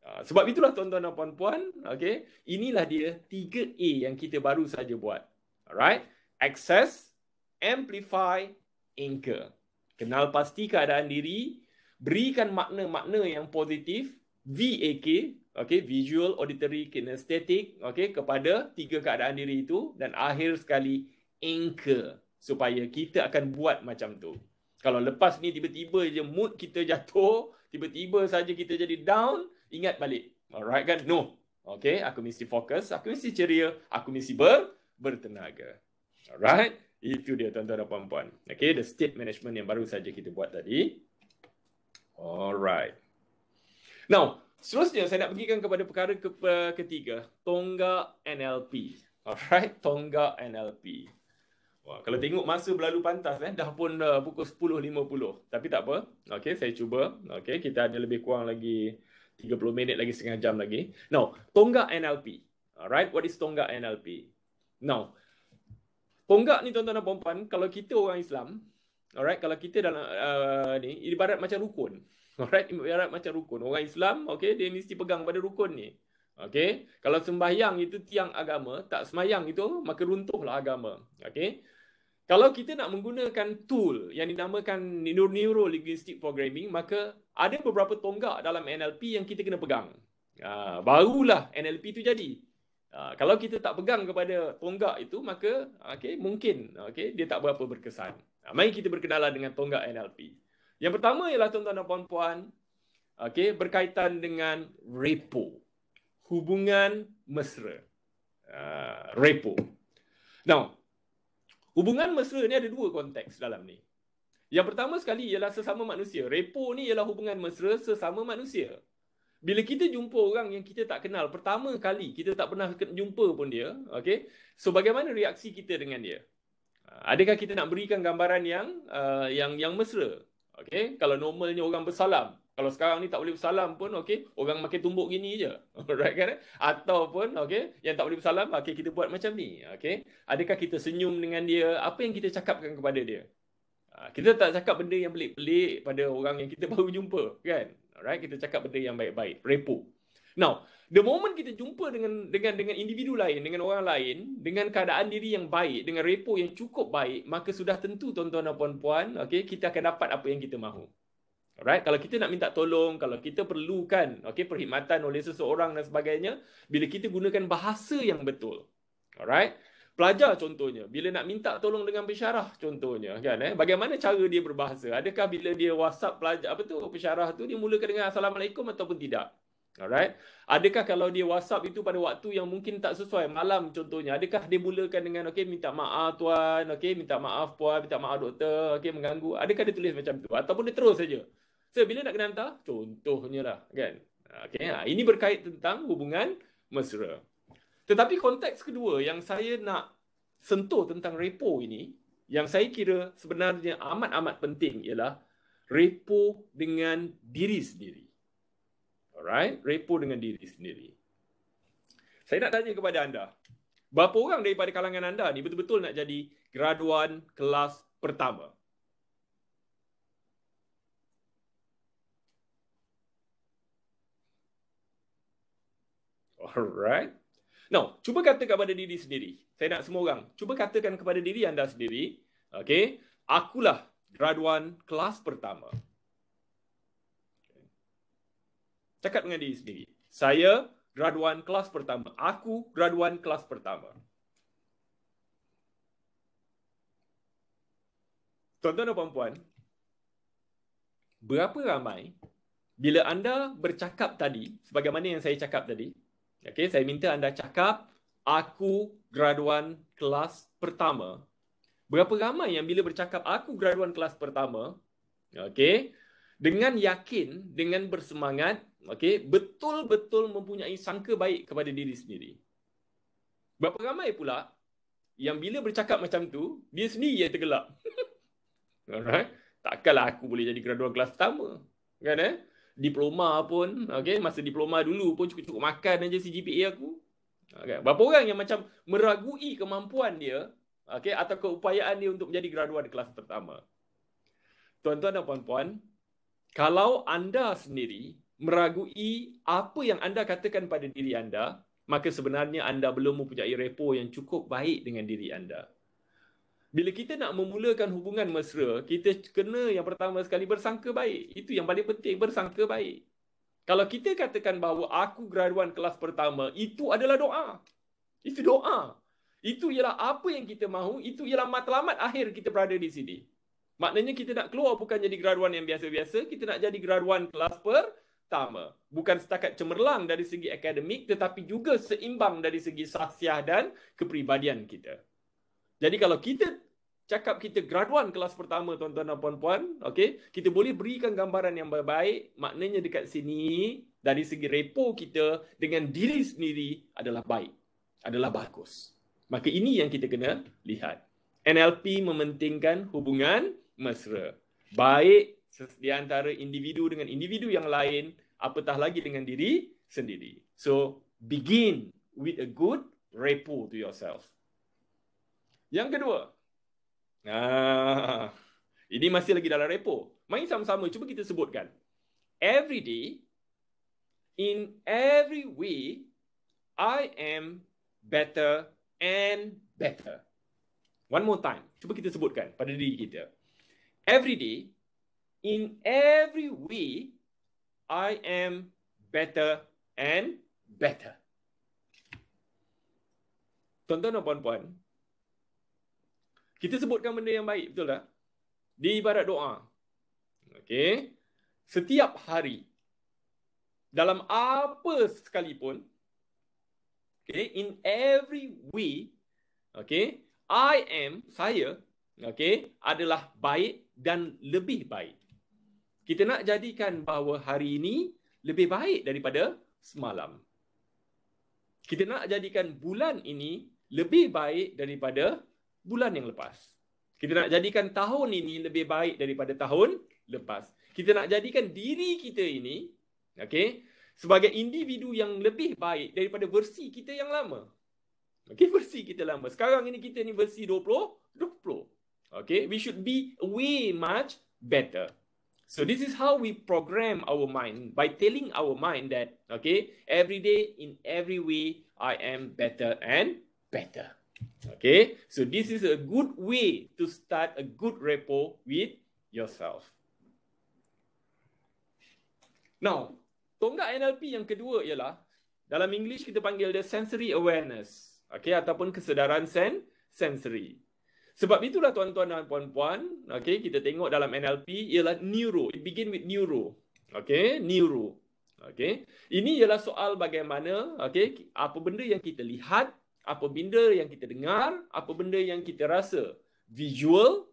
Sebab itulah tuan-tuan dan puan-puan, okay, inilah dia 3A yang kita baru saja buat. Alright? Access, amplify, anchor. Kenal pasti keadaan diri, berikan makna-makna yang positif, VAK, okay, visual, auditory, kinesthetic, okay, kepada 3 keadaan diri itu, dan akhir sekali anchor, supaya kita akan buat macam tu. Kalau lepas ni tiba-tiba je mood kita jatuh, tiba-tiba saja kita jadi down, ingat balik. Alright kan? No. Okay, aku mesti fokus, aku mesti ceria, aku mesti bertenaga. Alright? Itu dia tuan-tuan dan puan-puan. Okay, the state management yang baru saja kita buat tadi. Alright. Now, seterusnya saya nak pergikan kepada perkara ketiga, tonggak NLP. Alright, tonggak NLP. Wah, kalau tengok masa berlalu pantas, dah pun pukul 10.50. Tapi tak apa. Okay, saya cuba. Okay, kita ada lebih kurang lagi 30 minit lagi, setengah jam lagi. Now, tonggak NLP. Alright, what is tonggak NLP? Now, tonggak ni tuan-tuan dan puan-puan, kalau kita orang Islam, alright, kalau kita dalam ni, ibarat macam rukun. Alright, ibarat macam rukun. Orang Islam, okay, dia mesti pegang pada rukun ni. Okay, kalau sembahyang itu tiang agama, tak sembahyang itu, maka runtuhlah agama. Okay, Kalau kita nak menggunakan tool yang dinamakan Neuro Linguistic Programming, maka ada beberapa tonggak dalam NLP yang kita kena pegang. Barulah NLP itu jadi. Kalau kita tak pegang kepada tonggak itu, maka mungkin dia tak berapa berkesan. Mari kita berkenalan dengan tonggak NLP. Yang pertama ialah tuan-tuan dan puan-puan, berkaitan dengan repo. Hubungan mesra. Repo. Now, hubungan mesra ni ada dua konteks dalam ni. Yang pertama sekali ialah sesama manusia. Repo ni ialah hubungan mesra sesama manusia. Bila kita jumpa orang yang kita tak kenal, pertama kali kita tak pernah jumpa pun dia, so bagaimana reaksi kita dengan dia? Adakah kita nak berikan gambaran yang mesra? Kalau normalnya orang bersalam, kalau sekarang ni tak boleh bersalam pun, orang makin tumbuk gini je. Alright kan? Ataupun, yang tak boleh bersalam, kita buat macam ni. Adakah kita senyum dengan dia? Apa yang kita cakapkan kepada dia? Kita tak cakap benda yang pelik-pelik pada orang yang kita baru jumpa, kan? Alright, kita cakap benda yang baik-baik. Repo. Now, the moment kita jumpa dengan individu lain, dengan orang lain, dengan keadaan diri yang baik, dengan repo yang cukup baik, maka sudah tentu tuan-tuan dan puan-puan, kita akan dapat apa yang kita mahu. Alright, kalau kita nak minta tolong, kalau kita perlukan perkhidmatan oleh seseorang dan sebagainya, bila kita gunakan bahasa yang betul. Alright? Pelajar contohnya, bila nak minta tolong dengan pensyarah contohnya, kan bagaimana cara dia berbahasa? Adakah bila dia WhatsApp pelajar pensyarah tu dia mulakan dengan assalamualaikum ataupun tidak? Alright? Adakah kalau dia WhatsApp itu pada waktu yang mungkin tak sesuai, malam contohnya, adakah dia mulakan dengan minta maaf tuan, minta maaf puan, minta maaf doktor, mengganggu? Adakah dia tulis macam tu ataupun dia terus saja? So bila nak kena hantar, contohnya lah, kan? Ini berkait tentang hubungan mesra. Tetapi konteks kedua yang saya nak sentuh tentang repo ini, yang saya kira sebenarnya amat-amat penting ialah repo dengan diri sendiri. Alright, repo dengan diri sendiri. Saya nak tanya kepada anda, berapa orang daripada kalangan anda ni betul-betul nak jadi graduan kelas pertama? Alright. Now, cuba katakan kepada diri sendiri. Saya nak semua orang, cuba katakan kepada diri anda sendiri, akulah graduan kelas pertama. Cakap dengan diri sendiri. Saya graduan kelas pertama. Aku graduan kelas pertama. Tuan-tuan dan puan-puan, berapa ramai bila anda bercakap tadi, sebagaimana yang saya cakap tadi, saya minta anda cakap, aku graduan kelas pertama. Berapa ramai yang bila bercakap, aku graduan kelas pertama, dengan yakin, dengan bersemangat, betul-betul mempunyai sangka baik kepada diri sendiri. Berapa ramai pula yang bila bercakap macam tu, dia sendiri yang tergelak. Alright? Takkanlah aku boleh jadi graduan kelas pertama. Kan diploma pun, masa diploma dulu pun cukup-cukup makan aja CGPA aku. Berapa orang yang macam meragui kemampuan dia, atau keupayaan dia untuk menjadi graduan kelas pertama. Tuan-tuan dan puan-puan, kalau anda sendiri meragui apa yang anda katakan pada diri anda, maka sebenarnya anda belum mempunyai repo yang cukup baik dengan diri anda. Bila kita nak memulakan hubungan mesra, kita kena yang pertama sekali bersangka baik. Itu yang paling penting, bersangka baik. Kalau kita katakan bahawa aku graduan kelas pertama, itu adalah doa. Itu doa. Itu ialah apa yang kita mahu, itu ialah matlamat akhir kita berada di sini. Maknanya kita nak keluar bukan jadi graduan yang biasa-biasa, kita nak jadi graduan kelas pertama. Bukan setakat cemerlang dari segi akademik, tetapi juga seimbang dari segi sahsiah dan kepribadian kita. Jadi kalau kita cakap kita graduan kelas pertama, tuan-tuan dan puan-puan, kita boleh berikan gambaran yang baik, maknanya dekat sini, dari segi repo kita dengan diri sendiri adalah baik, adalah bagus. Maka ini yang kita kena lihat. NLP mementingkan hubungan mesra. Baik di antara individu dengan individu yang lain, apatah lagi dengan diri sendiri. So, begin with a good repo to yourself. Yang kedua, ini masih lagi dalam repo. Mari sama-sama cuba kita sebutkan. Every day, in every way, I am better and better. One more time. Cuba kita sebutkan pada diri kita. Every day, in every way, I am better and better. Tuan-tuan dan puan-puan, kita sebutkan benda yang baik, betul tak? Di ibarat doa. Okey. Setiap hari, dalam apa sekalipun, okay, in every way, okay, saya, okay, adalah baik dan lebih baik. Kita nak jadikan bahawa hari ini lebih baik daripada semalam. Kita nak jadikan bulan ini lebih baik daripada bulan yang lepas. Kita nak jadikan tahun ini lebih baik daripada tahun lepas. Kita nak jadikan diri kita ini, okay, sebagai individu yang lebih baik daripada versi kita yang lama. Okay, versi kita lama. Sekarang ini kita ni versi 20. Okay, we should be way much better. So this is how we program our mind, by telling our mind that, okay, every day, in every way, I am better and better. Okay, so this is a good way to start a good rapport with yourself. Now, tonggak NLP yang kedua ialah, dalam English kita panggil dia sensory awareness, okay, ataupun kesedaran sensory. Sebab itulah tuan-tuan dan puan-puan, okay, kita tengok dalam NLP ialah neuro. It begin with neuro. Okay, neuro. Okay, ini ialah soal bagaimana, okay, apa benda yang kita lihat, apa benda yang kita dengar, apa benda yang kita rasa. Visual,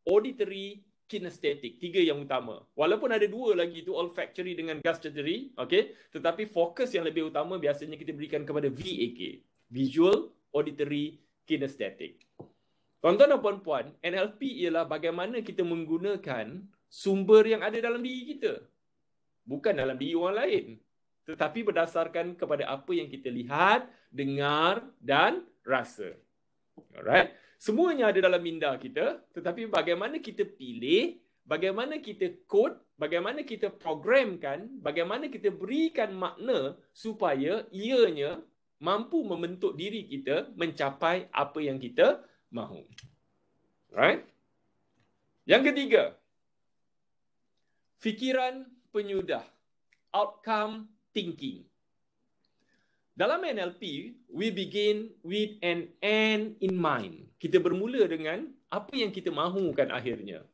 auditory, kinesthetic. 3 yang utama. Walaupun ada 2 lagi, itu olfactory dengan gustatory, okay, tetapi fokus yang lebih utama biasanya kita berikan kepada VAK. Visual, auditory, kinesthetic. Tuan-tuan dan puan-puan, NLP ialah bagaimana kita menggunakan sumber yang ada dalam diri kita. Bukan dalam diri orang lain. Tetapi berdasarkan kepada apa yang kita lihat, dengar dan rasa. Alright? Semuanya ada dalam minda kita. Tetapi bagaimana kita pilih, bagaimana kita code, bagaimana kita programkan, bagaimana kita berikan makna supaya ianya mampu membentuk diri kita mencapai apa yang kita mahu. Right? Yang ketiga, fikiran penyudah. Outcome thinking. Dalam NLP, we begin with an end in mind. Kita bermula dengan apa yang kita mahukan akhirnya.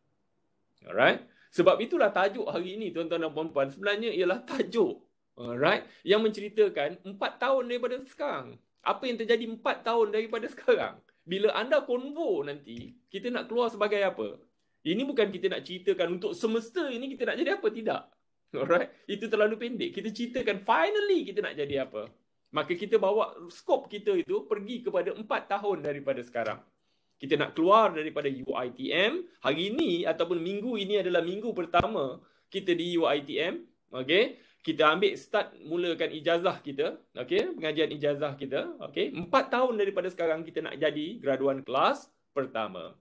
Alright? Sebab itulah tajuk hari ini, tuan-tuan dan puan-puan, sebenarnya ialah tajuk, alright, yang menceritakan 4 tahun daripada sekarang. Apa yang terjadi 4 tahun daripada sekarang. Bila anda konvo nanti, kita nak keluar sebagai apa? Ini bukan kita nak ceritakan untuk semesta ini kita nak jadi apa, tidak. Alright? Itu terlalu pendek. Kita ceritakan finally kita nak jadi apa. Maka kita bawa skop kita itu pergi kepada 4 tahun daripada sekarang. Kita nak keluar daripada UiTM. Hari ini ataupun minggu ini adalah minggu pertama kita di UiTM. Okay? Kita ambil start mulakan ijazah kita, okey, pengajian ijazah kita, okey. 4 tahun daripada sekarang kita nak jadi graduan kelas pertama.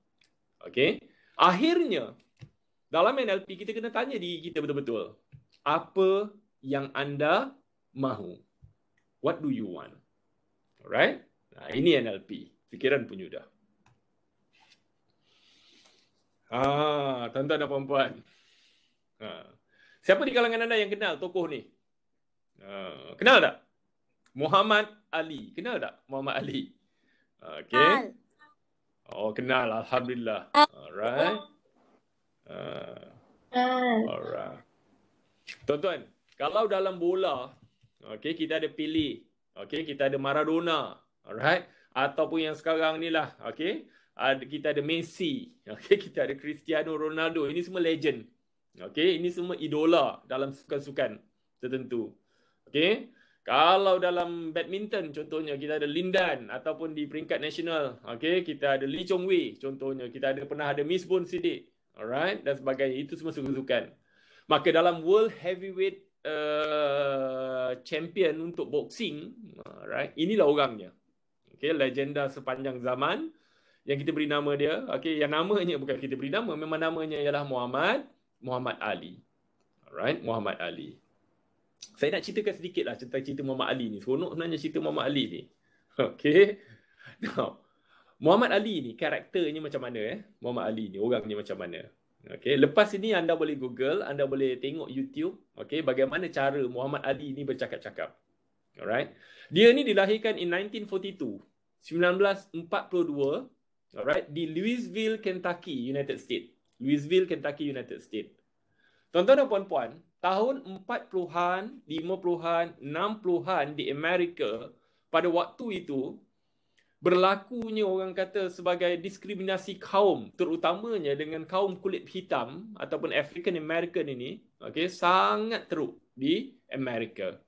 Okey. Akhirnya dalam NLP kita kena tanya diri kita betul-betul. Apa yang anda mahu? What do you want? Alright? Nah, ini NLP, fikiran penyudah. Tuan-tuan dan puan-puan. Siapa di kalangan anda yang kenal tokoh ni? Kenal tak? Muhammad Ali. Kenal tak Muhammad Ali? Okay. Oh, kenal. Alhamdulillah. Alright. Alright. Tuan-tuan, kalau dalam bola, okay, kita ada Pelé. Okay, kita ada Maradona. Alright. Ataupun yang sekarang ni lah. Okay. Kita ada Messi. Okay, kita ada Cristiano Ronaldo. Ini semua legend. Okey, ini semua idola dalam sukan-sukan tertentu. Okey. Kalau dalam badminton contohnya kita ada Lin Dan ataupun di peringkat nasional, okey, kita ada Lee Chong Wei contohnya, kita pernah ada Miss Bon Sidik. Alright, dan sebagainya. Itu semua sukan-sukan. Maka dalam World Heavyweight Champion untuk boxing, alright, inilah orangnya. Okey, legenda sepanjang zaman yang kita beri nama dia. Okey, yang namanya bukan kita beri nama, memang namanya ialah Muhammad Ali. Alright, Muhammad Ali. Saya nak ceritakan sedikit lah tentang cerita Muhammad Ali ni. Seronok sebenarnya cerita Muhammad Ali ni. Okay. Now, Muhammad Ali ni karakternya macam mana Muhammad Ali ni orangnya macam mana? Okey, lepas ini anda boleh Google, anda boleh tengok YouTube, okey, bagaimana cara Muhammad Ali ni bercakap-cakap. Alright. Dia ni dilahirkan in 1942, 1942, alright, di Louisville, Kentucky, United States. Louisville, Kentucky, United States. Tuan-tuan dan puan-puan, tahun 40-an, 50-an, 60-an di Amerika, pada waktu itu berlakunya orang kata sebagai diskriminasi kaum, terutamanya dengan kaum kulit hitam ataupun African American ini, okey, sangat teruk di Amerika.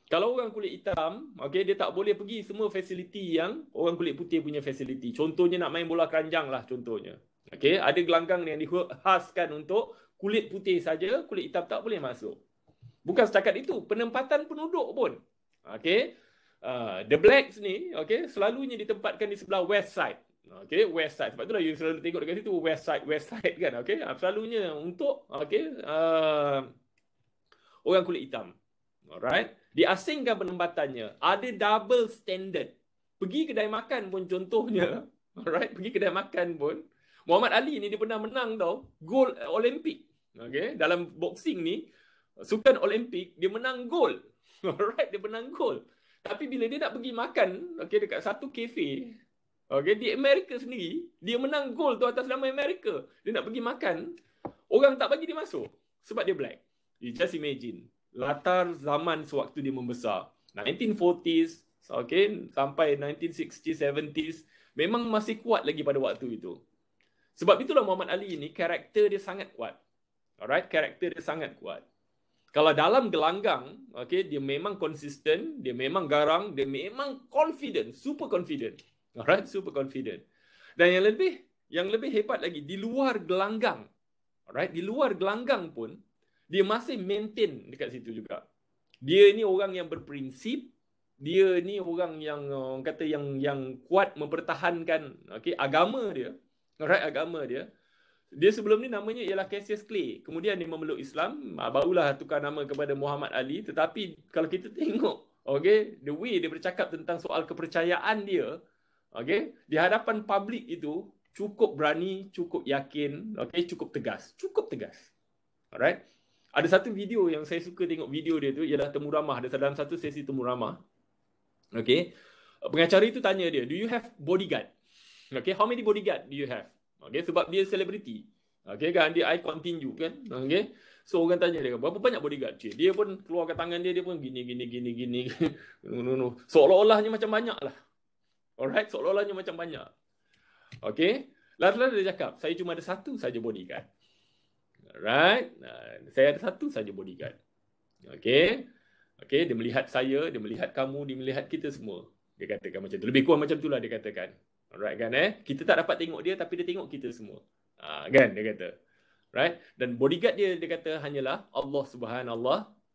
Kalau orang kulit hitam, okey, dia tak boleh pergi semua fasiliti yang orang kulit putih punya fasiliti. Contohnya nak main bola keranjang lah contohnya. Okey, ada gelanggang yang dihaskan untuk kulit putih saja, kulit hitam tak boleh masuk. Bukan setakat itu, penempatan penduduk pun. Okey. The blacks ni, okay, selalunya ditempatkan di sebelah west side. Okay, west side. Sebab itulah you selalu tengok dekat situ west side kan. Okay, selalunya untuk orang kulit hitam. Alright. Diasingkan penempatannya. Ada double standard. Pergi kedai makan pun contohnya. Alright, pergi kedai makan pun. Muhammad Ali ni dia pernah menang tau gold Olimpik. Okay, dalam boxing ni, sukan Olimpik, dia menang gold. Alright, dia menang gold. Tapi bila dia nak pergi makan, okay, dekat satu kafe, okay, di Amerika sendiri, dia menang gold tu atas nama Amerika. Dia nak pergi makan, orang tak bagi dia masuk. Sebab dia black. You just imagine. Latar zaman sewaktu dia membesar. 1940s, okay, sampai 1960s, 70s, memang masih kuat lagi pada waktu itu. Sebab itulah Muhammad Ali ni, karakter dia sangat kuat. Alright, karakter dia sangat kuat. Kalau dalam gelanggang, okay, dia memang konsisten, dia memang garang, dia memang confident, super confident. Alright, super confident. Dan yang lebih hebat lagi, di luar gelanggang, alright, di luar gelanggang pun, dia masih maintain dekat situ juga. Dia ni orang yang berprinsip, dia ni orang yang kata yang kuat mempertahankan, okay, agama dia. Alright, agama dia. Dia sebelum ni namanya ialah Cassius Clay. Kemudian dia memeluk Islam, barulah tukar nama kepada Muhammad Ali. Tetapi kalau kita tengok, okay, the way dia bercakap tentang soal kepercayaan dia, okay, di hadapan publik itu cukup berani, cukup yakin, okay, cukup tegas. Cukup tegas. Alright. Ada satu video yang saya suka tengok video dia tu, ialah temu ramah. Dalam satu sesi temu ramah, okay, pengacara itu tanya dia, do you have bodyguard? Okay, how many bodyguard do you have? Okay, sebab dia selebriti. Okay, kan dia icon tinju kan. Okay. So orang tanya dia, berapa banyak bodyguard? Dia pun keluarkan tangan dia pun gini. No. Seolah-olahnya macam banyak lah. Alright, seolah-olahnya macam banyak. Okay. Lalu dia cakap, saya cuma ada satu saja bodyguard. Alright. Saya ada satu saja bodyguard. Okay. Okay, dia melihat saya, dia melihat kamu, dia melihat kita semua. Dia katakan macam tu. Lebih kurang macam itulah dia katakan. Alright kan, kita tak dapat tengok dia tapi dia tengok kita semua. Kan dia kata. Right? Dan bodyguard dia kata hanyalah Allah Subhanahu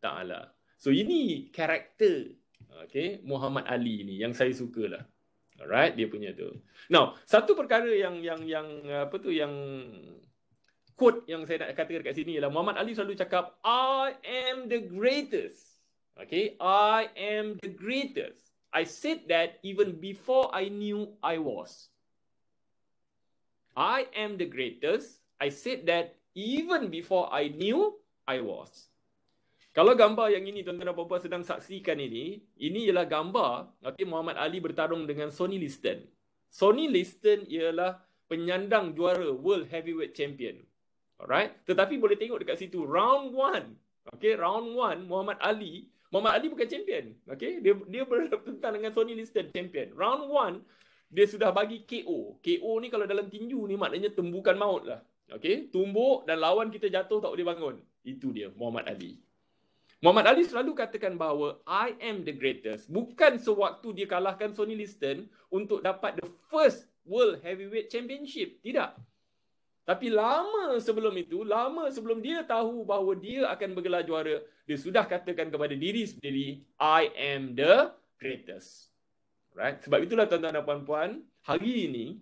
Taala. So ini karakter, okay, Muhammad Ali ni yang saya sukalah. Alright, dia punya tu. Now, satu perkara yang quote yang saya nak katakan dekat sini ialah Muhammad Ali selalu cakap, I am the greatest. Okay, I am the greatest. I said that even before I knew I was. I am the greatest. I said that even before I knew I was. Kalau gambar yang ini tuan-tuan dan puan-puan sedang saksikan ini ialah gambar, okay, Muhammad Ali bertarung dengan Sonny Liston. Sonny Liston ialah penyandang juara World Heavyweight Champion. Alright? Tetapi boleh tengok dekat situ round 1. Okay, round 1 Muhammad Ali bukan champion. Okay? Dia bertentang dengan Sonny Liston, champion. Round 1, dia sudah bagi KO. KO ni kalau dalam tinju ni maknanya tembukan maut lah. Okay? Tumbuk dan lawan kita jatuh tak boleh bangun. Itu dia, Muhammad Ali. Muhammad Ali selalu katakan bahawa I am the greatest. Bukan sewaktu dia kalahkan Sonny Liston untuk dapat the first World Heavyweight Championship. Tidak. Tapi lama sebelum itu, lama sebelum dia tahu bahawa dia akan bergelar juara, dia sudah katakan kepada diri sendiri, I am the greatest. Right? Sebab itulah tuan-tuan dan puan-puan, hari ini,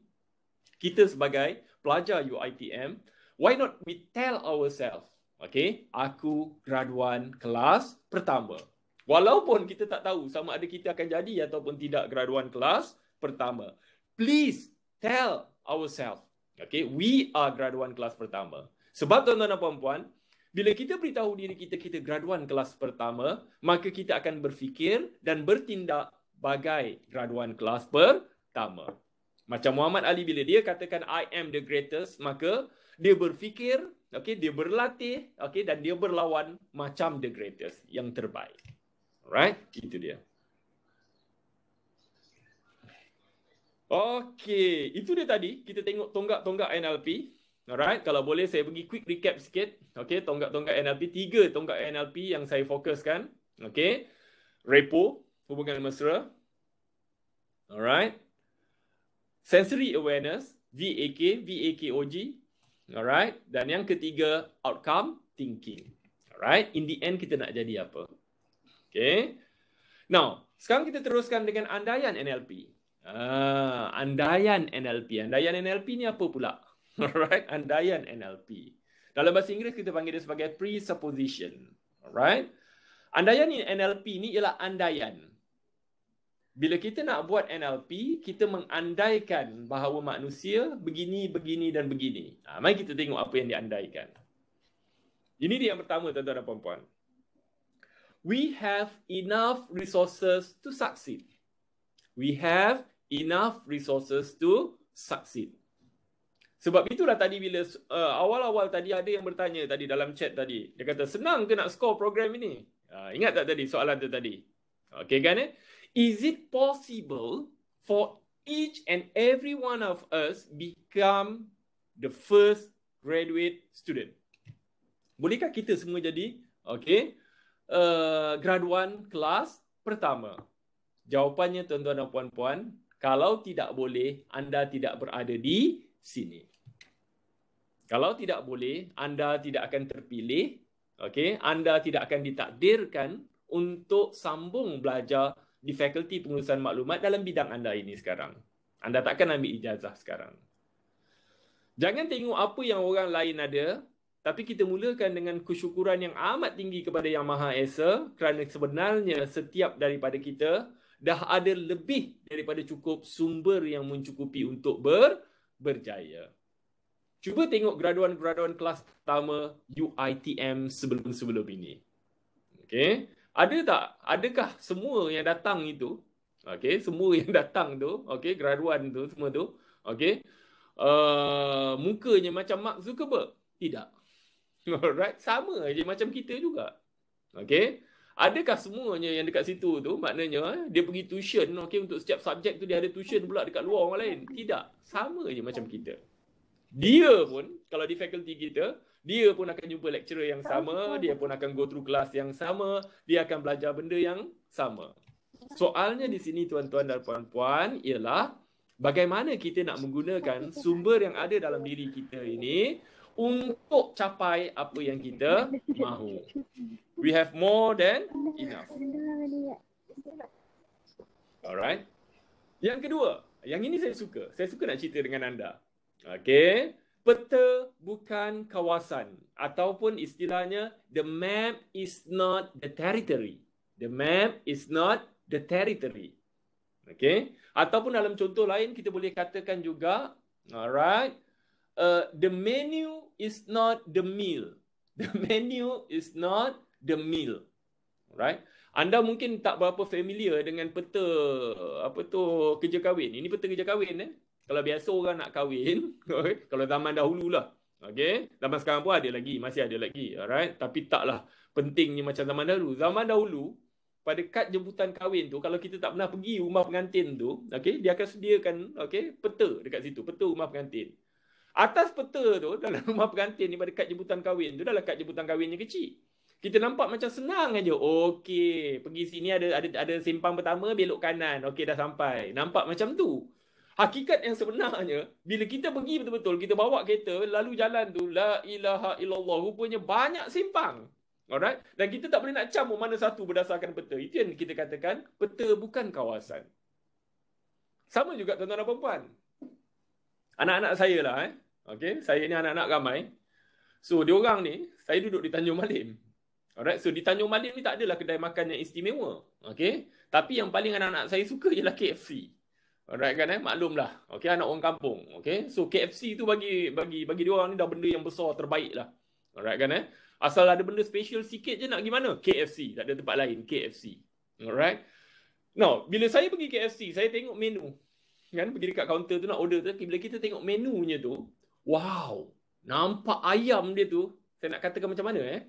kita sebagai pelajar UiTM, why not we tell ourselves, okay, aku graduan kelas pertama. Walaupun kita tak tahu sama ada kita akan jadi ataupun tidak graduan kelas pertama. please tell ourselves, okay, we are graduan kelas pertama. Sebab tuan-tuan dan puan-puan, bila kita beritahu diri kita graduan kelas pertama, maka kita akan berfikir dan bertindak bagai graduan kelas pertama. Macam Muhammad Ali bila dia katakan I am the greatest, maka dia berfikir, okay, dia berlatih, okay, dan dia berlawan macam the greatest, yang terbaik. Alright, itu dia. Okey, itu dia tadi. Kita tengok tonggak-tonggak NLP. Alright, kalau boleh saya bagi quick recap sikit. Okey, tonggak-tonggak NLP. 3 tonggak NLP yang saya fokuskan. Okey. Repo, hubungan mesra. Alright. Sensory awareness, VAK, VAKOG. Alright. Dan yang ketiga, outcome thinking. Alright. In the end, kita nak jadi apa? Okay. Now, sekarang kita teruskan dengan andaian NLP. Andaian NLP. Andaian NLP ni apa pula? Alright, andaian NLP. Dalam bahasa Inggeris kita panggil dia sebagai presupposition. Alright. Andaian NLP ni ialah andaian. Bila kita nak buat NLP, kita mengandaikan bahawa manusia begini, begini dan begini. Mari kita tengok apa yang diandaikan. Ini dia yang pertama, tuan-tuan dan puan-puan. We have enough resources to succeed. We have enough resources to succeed. Sebab itulah tadi bila awal-awal tadi ada yang bertanya tadi dalam chat tadi. Dia kata, senang ke nak score program ini? Ingat tak tadi soalan tu tadi? Okay kan? Is it possible for each and every one of us become the first graduate student? Bolehkah kita semua jadi graduan kelas pertama? Jawapannya tuan-tuan dan puan-puan, kalau tidak boleh, anda tidak berada di sini. Kalau tidak boleh, anda tidak akan terpilih, anda tidak akan ditakdirkan untuk sambung belajar di Fakulti Pengurusan Maklumat dalam bidang anda ini sekarang. Anda takkan ambil ijazah sekarang. Jangan tengok apa yang orang lain ada, tapi kita mulakan dengan kesyukuran yang amat tinggi kepada Yang Maha Esa, kerana sebenarnya setiap daripada kita dah ada lebih daripada cukup sumber yang mencukupi untuk berjaya. Cuba tengok graduan-graduan kelas pertama UiTM sebelum-sebelum ini. Okey, ada tak? Adakah semua yang datang itu, semua yang datang tu, graduan tu semua tu, mukanya macam Mark Zuckerberg? Tidak. Alright, sama aja macam kita juga. Adakah semuanya yang dekat situ tu, maknanya dia pergi tuition, untuk setiap subjek tu dia ada tuition pula dekat luar orang lain? Tidak. Sama aja macam kita. Dia pun, kalau di fakulti kita, dia pun akan jumpa lecturer yang sama, dia pun akan go through kelas yang sama, dia akan belajar benda yang sama. Soalnya di sini tuan-tuan dan puan-puan ialah bagaimana kita nak menggunakan sumber yang ada dalam diri kita ini untuk capai apa yang kita mahu. We have more than enough. Alright. Yang kedua, yang ini saya suka. Saya suka nak cerita dengan anda. Peta bukan kawasan. Ataupun istilahnya, the map is not the territory. The map is not the territory. Ataupun dalam contoh lain, kita boleh katakan juga, alright, the menu is not the meal. The menu is not the meal. Right? Anda mungkin tak berapa familiar dengan peta kerja kahwin. Ini peta kerja kahwin. Kalau biasa orang nak kahwin, kalau zaman dahulu lah. Zaman sekarang pun ada lagi, masih ada lagi. Alright? Tapi taklah pentingnya macam zaman dahulu. Zaman dahulu, pada kad jemputan kahwin tu, kalau kita tak pernah pergi rumah pengantin tu, dia akan sediakan peta dekat situ, peta rumah pengantin. Atas peta tu, dalam rumah pengantin ni, pada kad jemputan kahwin tu, dalam kad jemputan kahwin yang kecil. Kita nampak macam senang aja. Pergi sini ada simpang pertama, belok kanan. Dah sampai. Nampak macam tu. Hakikat yang sebenarnya, bila kita pergi betul-betul, kita bawa kereta, lalu jalan tu, la ilaha illallah, rupanya banyak simpang. Alright? Dan kita tak boleh nak campur mana satu berdasarkan peta. Itu yang kita katakan, peta bukan kawasan. Sama juga tuan-tuan dan puan-puan. Anak-anak saya lah. Saya ni anak-anak ramai. So, diorang ni, saya duduk di Tanjung Malim. Alright, so di Tanjung Malim ni tak adalah kedai makan yang istimewa. Tapi yang paling anak-anak saya suka ialah KFC. Alright kan maklumlah. Okey, anak orang kampung. Okey. So KFC tu bagi dia orang ni dah benda yang besar terbaik lah. Alright kan Asal ada benda special sikit je nak pergi mana? KFC. Tak ada tempat lain. KFC. Alright. Now, bila saya pergi KFC, saya tengok menu. Kan pergi dekat kaunter tu nak order tu, bila kita tengok menunya tu, wow, nampak ayam dia tu, saya nak katakan macam mana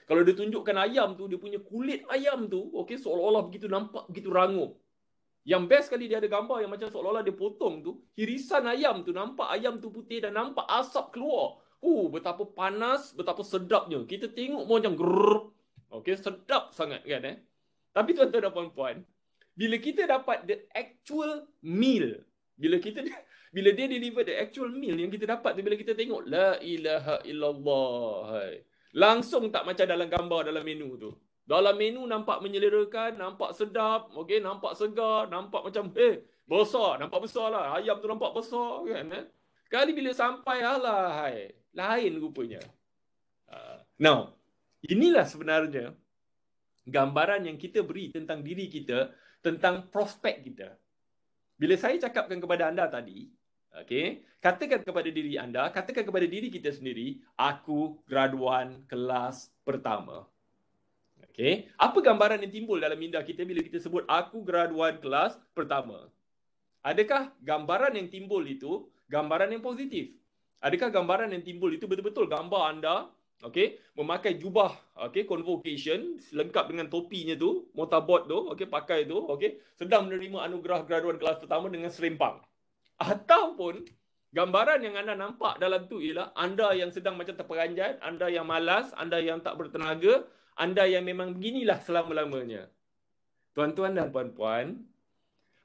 kalau dia tunjukkan ayam tu, dia punya kulit ayam tu, okey, seolah-olah begitu nampak begitu rangup. Yang best sekali dia ada gambar yang macam seolah-olah dia potong tu, irisan ayam tu, nampak ayam tu putih dan nampak asap keluar. Betapa panas, betapa sedapnya. Kita tengok macam grrrr. Okey, sedap sangat kan Tapi tuan-tuan dan puan-puan, bila kita dapat the actual meal, bila dia deliver the actual meal yang kita dapat tu, bila kita tengok la ilaha illallah, langsung tak macam dalam gambar dalam menu tu. Dalam menu nampak menyelerakan, nampak sedap, okey, nampak segar, nampak macam besar, nampak besar lah. Ayam tu nampak besar kan Kali bila sampai lain rupanya. Now, inilah sebenarnya gambaran yang kita beri tentang diri kita, tentang prospek kita. Bila saya cakapkan kepada anda tadi, okey, katakan kepada diri anda, katakan kepada diri kita sendiri, aku graduan kelas pertama. Okey, apa gambaran yang timbul dalam minda kita bila kita sebut aku graduan kelas pertama? Adakah gambaran yang timbul itu gambaran yang positif? Adakah gambaran yang timbul itu betul-betul gambar anda, okey, memakai jubah, okey, convocation lengkap dengan topinya tu, mortabot tu, okey, pakai tu, okey, sedang menerima anugerah graduan kelas pertama dengan serempang? Ataupun gambaran yang anda nampak dalam tu ialah anda yang sedang macam terperanjat, anda yang malas, anda yang tak bertenaga, anda yang memang beginilah selama-lamanya. Tuan-tuan dan puan-puan,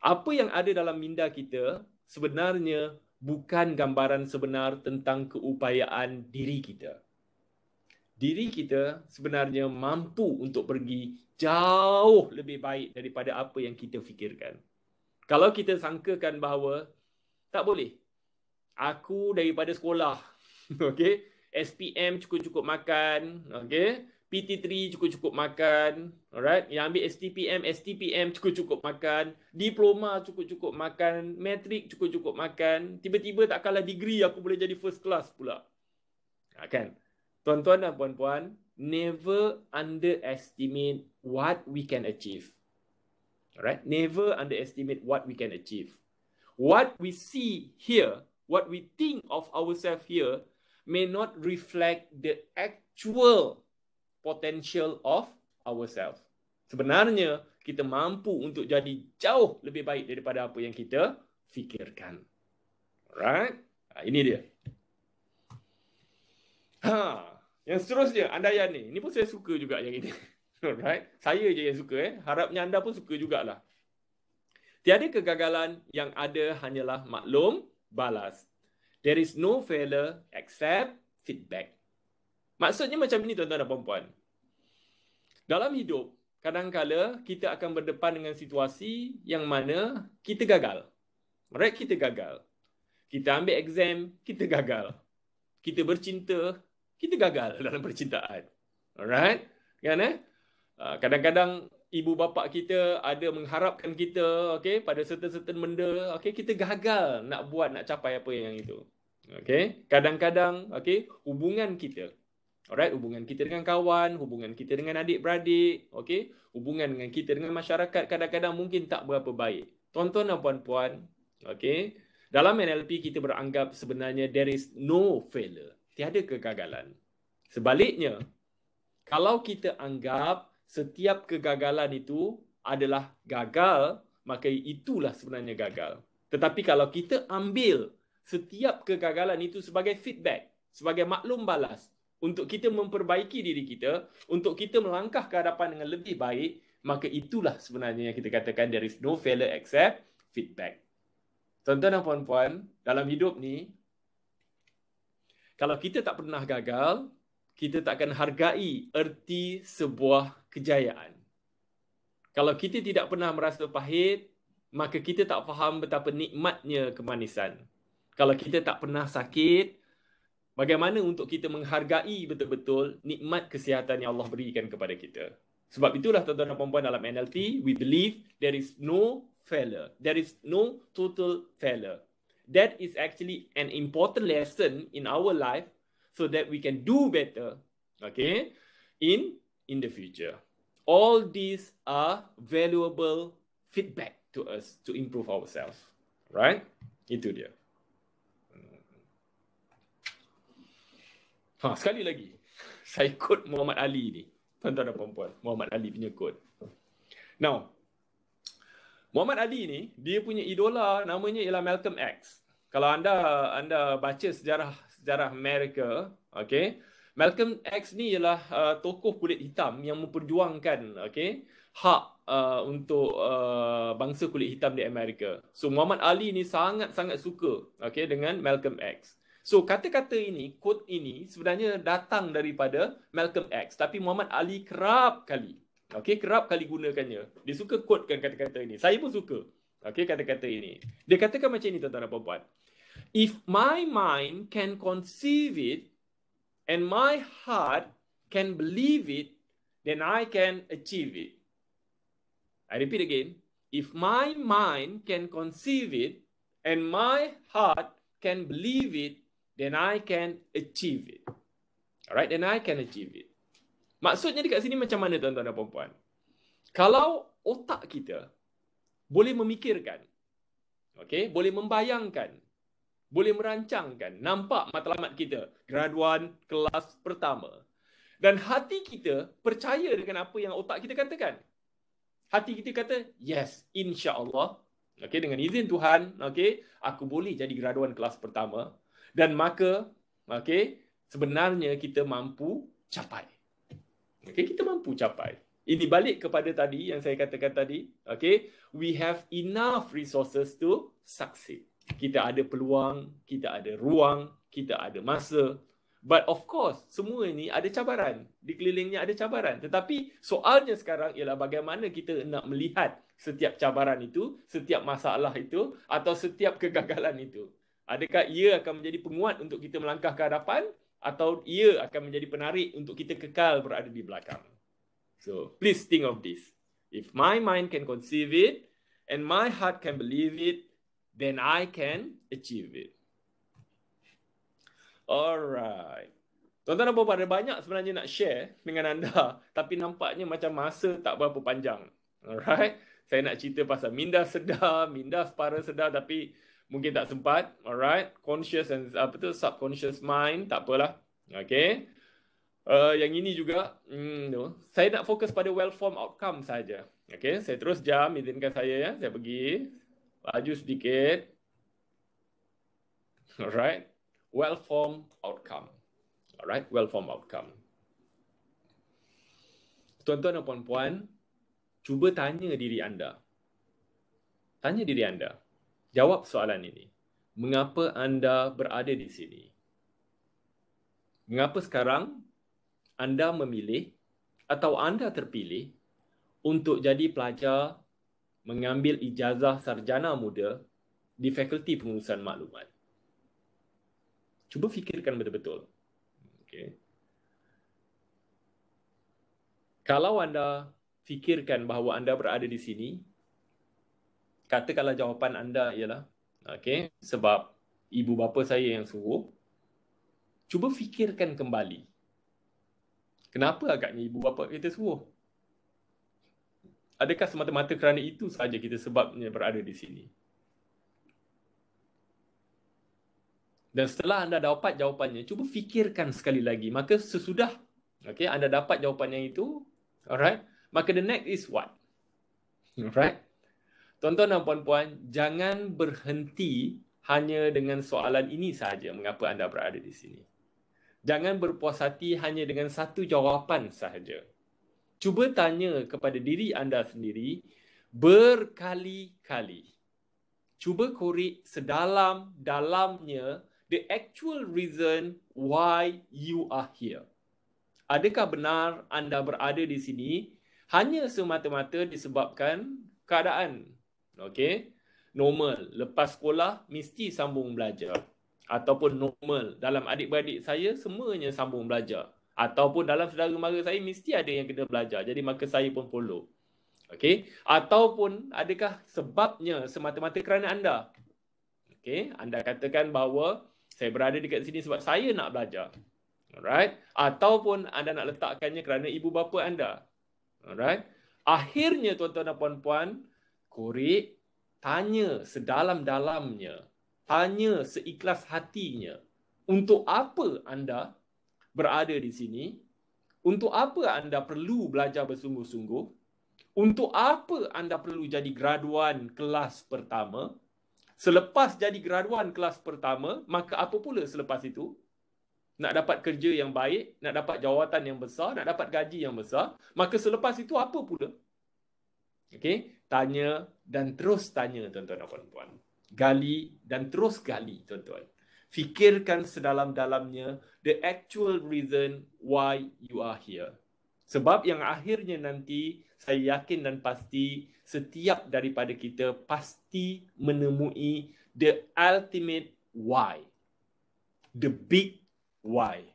apa yang ada dalam minda kita sebenarnya bukan gambaran sebenar tentang keupayaan diri kita. Diri kita sebenarnya mampu untuk pergi jauh lebih baik daripada apa yang kita fikirkan. Kalau kita sangkakan bahawa tak boleh, aku daripada sekolah, okey, SPM cukup-cukup makan, okey, PT3 cukup-cukup makan, alright, yang ambil STPM cukup-cukup makan, diploma cukup-cukup makan, matrik cukup-cukup makan, tiba-tiba tak kalah degree aku boleh jadi first class pula. Kan? Tuan-tuan dan puan-puan, never underestimate what we can achieve. Alright? Never underestimate what we can achieve. What we see here, what we think of ourselves here, may not reflect the actual potential of ourselves. Sebenarnya, kita mampu untuk jadi jauh lebih baik daripada apa yang kita fikirkan. Alright? Ini dia. Yang seterusnya, andaian ni. Ini pun saya suka juga yang ini. Alright? Saya je yang suka. Harapnya anda pun suka jugalah. Tiada kegagalan, yang ada hanyalah maklum balas. There is no failure except feedback. Maksudnya macam ini tuan-tuan dan puan-puan. Dalam hidup, kadang-kala kita akan berdepan dengan situasi yang mana kita gagal. Alright, kita gagal. Kita ambil exam, kita gagal. Kita bercinta, kita gagal dalam percintaan. Alright? Kan kadang-kadang ibu bapa kita ada mengharapkan kita, okey, pada certain benda, okey, kita gagal nak buat, nak capai apa yang itu. Okey, kadang-kadang, okey, hubungan kita, alright, hubungan kita dengan kawan, hubungan kita dengan adik-beradik, okey, hubungan dengan kita dengan masyarakat kadang-kadang mungkin tak berapa baik. Tuan-tuan dan puan-puan, okey, dalam NLP kita beranggap sebenarnya there is no failure. Tiada kegagalan. Sebaliknya, kalau kita anggap setiap kegagalan itu adalah gagal, maka itulah sebenarnya gagal. Tetapi kalau kita ambil setiap kegagalan itu sebagai feedback, sebagai maklum balas, untuk kita memperbaiki diri kita, untuk kita melangkah ke hadapan dengan lebih baik, maka itulah sebenarnya yang kita katakan there is no failure except feedback. Tuan-tuan dan puan-puan, dalam hidup ni, kalau kita tak pernah gagal, kita tak akan hargai erti sebuah kejayaan. Kalau kita tidak pernah merasa pahit, maka kita tak faham betapa nikmatnya kemanisan. Kalau kita tak pernah sakit, bagaimana untuk kita menghargai betul-betul nikmat kesihatan yang Allah berikan kepada kita. Sebab itulah tuan-tuan dan puan-puan dalam NLP, we believe there is no failure. There is no total failure. That is actually an important lesson in our life so that we can do better, okay, in the future. All these are valuable feedback to us to improve ourselves, right? Itu dia. Sekali lagi, saya quote Muhammad Ali ni, tuan-tuan dan puan-puan. Muhammad Ali punya quote. Now, Muhammad Ali ni, dia punya idola namanya ialah Malcolm X. Kalau anda baca sejarah Amerika, okay, Malcolm X ni ialah tokoh kulit hitam yang memperjuangkan, okay, hak untuk bangsa kulit hitam di Amerika. So Muhammad Ali ni sangat-sangat suka, okay, dengan Malcolm X. So kata-kata ini, quote ini sebenarnya datang daripada Malcolm X, tapi Muhammad Ali kerap kali gunakannya. Dia suka quotekan kata-kata ini. Saya pun suka, okay, kata-kata ini. Dia katakan macam ini, tuan-tuan dan puan-puan. If my mind can conceive it and my heart can believe it, then I can achieve it. I repeat again. If my mind can conceive it and my heart can believe it, then I can achieve it. Alright, then I can achieve it. Maksudnya dekat sini macam mana, tuan-tuan dan puan-puan? Kalau otak kita boleh memikirkan, okay, boleh membayangkan, boleh merancangkan, nampak matlamat kita, graduan kelas pertama, dan hati kita percaya dengan apa yang otak kita katakan. Hati kita kata, yes, insya-Allah, okay, dengan izin Tuhan, okay, aku boleh jadi graduan kelas pertama, dan maka, okay, sebenarnya kita mampu capai. Okay, kita mampu capai. Ini balik kepada tadi yang saya katakan tadi, okay, we have enough resources to succeed. Kita ada peluang, kita ada ruang, kita ada masa. But of course, semua ini ada cabaran. Di kelilingnya ada cabaran. Tetapi soalnya sekarang ialah bagaimana kita nak melihat setiap cabaran itu, setiap masalah itu, atau setiap kegagalan itu. Adakah ia akan menjadi penguat untuk kita melangkah ke hadapan, atau ia akan menjadi penarik untuk kita kekal berada di belakang. So, please think of this. If my mind can conceive it, and my heart can believe it, then I can achieve it. Alright. Tuan-tuan dan puan-puan, ada banyak sebenarnya nak share dengan anda, tapi nampaknya macam masa tak berapa panjang. Alright. Saya nak cerita pasal minda sedar, minda separa sedar, tapi mungkin tak sempat. Alright. Conscious and subconscious mind, tak apalah. Okay. Yang ini juga, saya nak fokus pada well-formed outcome saja. Okay. Saya terus jam, izinkan saya ya. Saya pergi. Laju sedikit. Alright. Well-formed outcome. Alright. Well-formed outcome. Tuan-tuan dan puan-puan, cuba tanya diri anda. Tanya diri anda. Jawab soalan ini. Mengapa anda berada di sini? Mengapa sekarang anda memilih atau anda terpilih untuk jadi pelajar mengambil ijazah sarjana muda di Fakulti Pengurusan Maklumat? Cuba fikirkan betul-betul. Okay. Kalau anda fikirkan bahawa anda berada di sini, katakanlah jawapan anda ialah, okay, sebab ibu bapa saya yang suruh. Cuba fikirkan kembali. Kenapa agaknya ibu bapa kita suruh? Adakah semata-mata kerana itu sahaja kita sebabnya berada di sini? Dan setelah anda dapat jawapannya, cuba fikirkan sekali lagi. Maka sesudah, okay, anda dapat jawapannya itu, alright, maka the next is what? Alright? Tuan-tuan dan puan-puan, jangan berhenti hanya dengan soalan ini sahaja, mengapa anda berada di sini. Jangan berpuas hati hanya dengan satu jawapan sahaja. Cuba tanya kepada diri anda sendiri berkali-kali. Cuba korek sedalam-dalamnya the actual reason why you are here. Adakah benar anda berada di sini hanya semata-mata disebabkan keadaan? Okey, normal. Lepas sekolah mesti sambung belajar. Ataupun normal. Dalam adik-beradik saya semuanya sambung belajar. Ataupun dalam saudara mara saya mesti ada yang kena belajar. Jadi maka saya pun follow. Okey, ataupun adakah sebabnya semata-mata kerana anda? Okey, anda katakan bahawa saya berada dekat sini sebab saya nak belajar. Alright, ataupun anda nak letakkannya kerana ibu bapa anda. Alright. Akhirnya tuan-tuan dan puan-puan, korek tanya sedalam-dalamnya, tanya seikhlas hatinya, untuk apa anda berada di sini? Untuk apa anda perlu belajar bersungguh-sungguh? Untuk apa anda perlu jadi graduan kelas pertama? Selepas jadi graduan kelas pertama, maka apa pula selepas itu? Nak dapat kerja yang baik, nak dapat jawatan yang besar, nak dapat gaji yang besar, maka selepas itu apa pula? Okey, tanya dan terus tanya tuan-tuan dan puan-puan. Gali dan terus gali tuan-tuan. Fikirkan sedalam-dalamnya the actual reason why you are here. Sebab yang akhirnya nanti saya yakin dan pasti setiap daripada kita pasti menemui the ultimate why. The big why.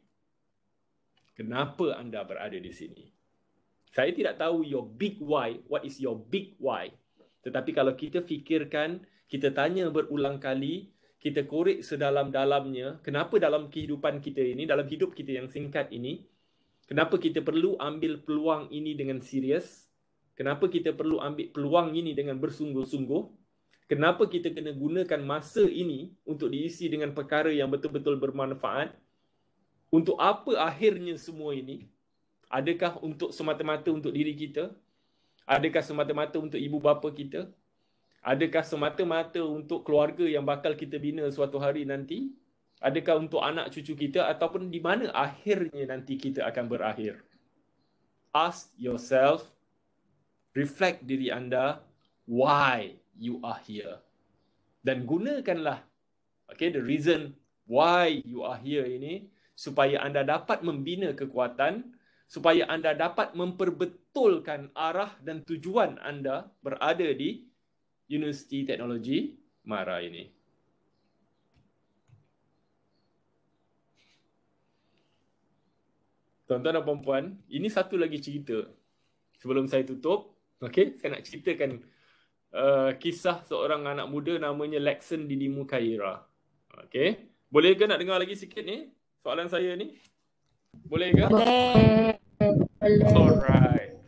Kenapa anda berada di sini? Saya tidak tahu your big why, what is your big why. Tetapi kalau kita fikirkan, kita tanya berulang kali, kita korek sedalam-dalamnya, kenapa dalam kehidupan kita ini, dalam hidup kita yang singkat ini, kenapa kita perlu ambil peluang ini dengan serius? Kenapa kita perlu ambil peluang ini dengan bersungguh-sungguh? Kenapa kita kena gunakan masa ini untuk diisi dengan perkara yang betul-betul bermanfaat? Untuk apa akhirnya semua ini? Adakah untuk semata-mata untuk diri kita? Adakah semata-mata untuk ibu bapa kita? Adakah semata-mata untuk keluarga yang bakal kita bina suatu hari nanti? Adakah untuk anak cucu kita ataupun di mana akhirnya nanti kita akan berakhir? Ask yourself, reflect diri anda, why you are here. Dan gunakanlah the reason why you are here ini supaya anda dapat membina kekuatan, supaya anda dapat memperbetulkan arah dan tujuan anda berada di Universiti Teknologi MARA ini. Tuan-tuan dan puan-puan, ini satu lagi cerita. Sebelum saya tutup, saya nak ceritakan kisah seorang anak muda namanya Lexon Didimu Khaira. Boleh ke nak dengar lagi sikit ni? Soalan saya ni? Boleh ke? Boleh. Alright.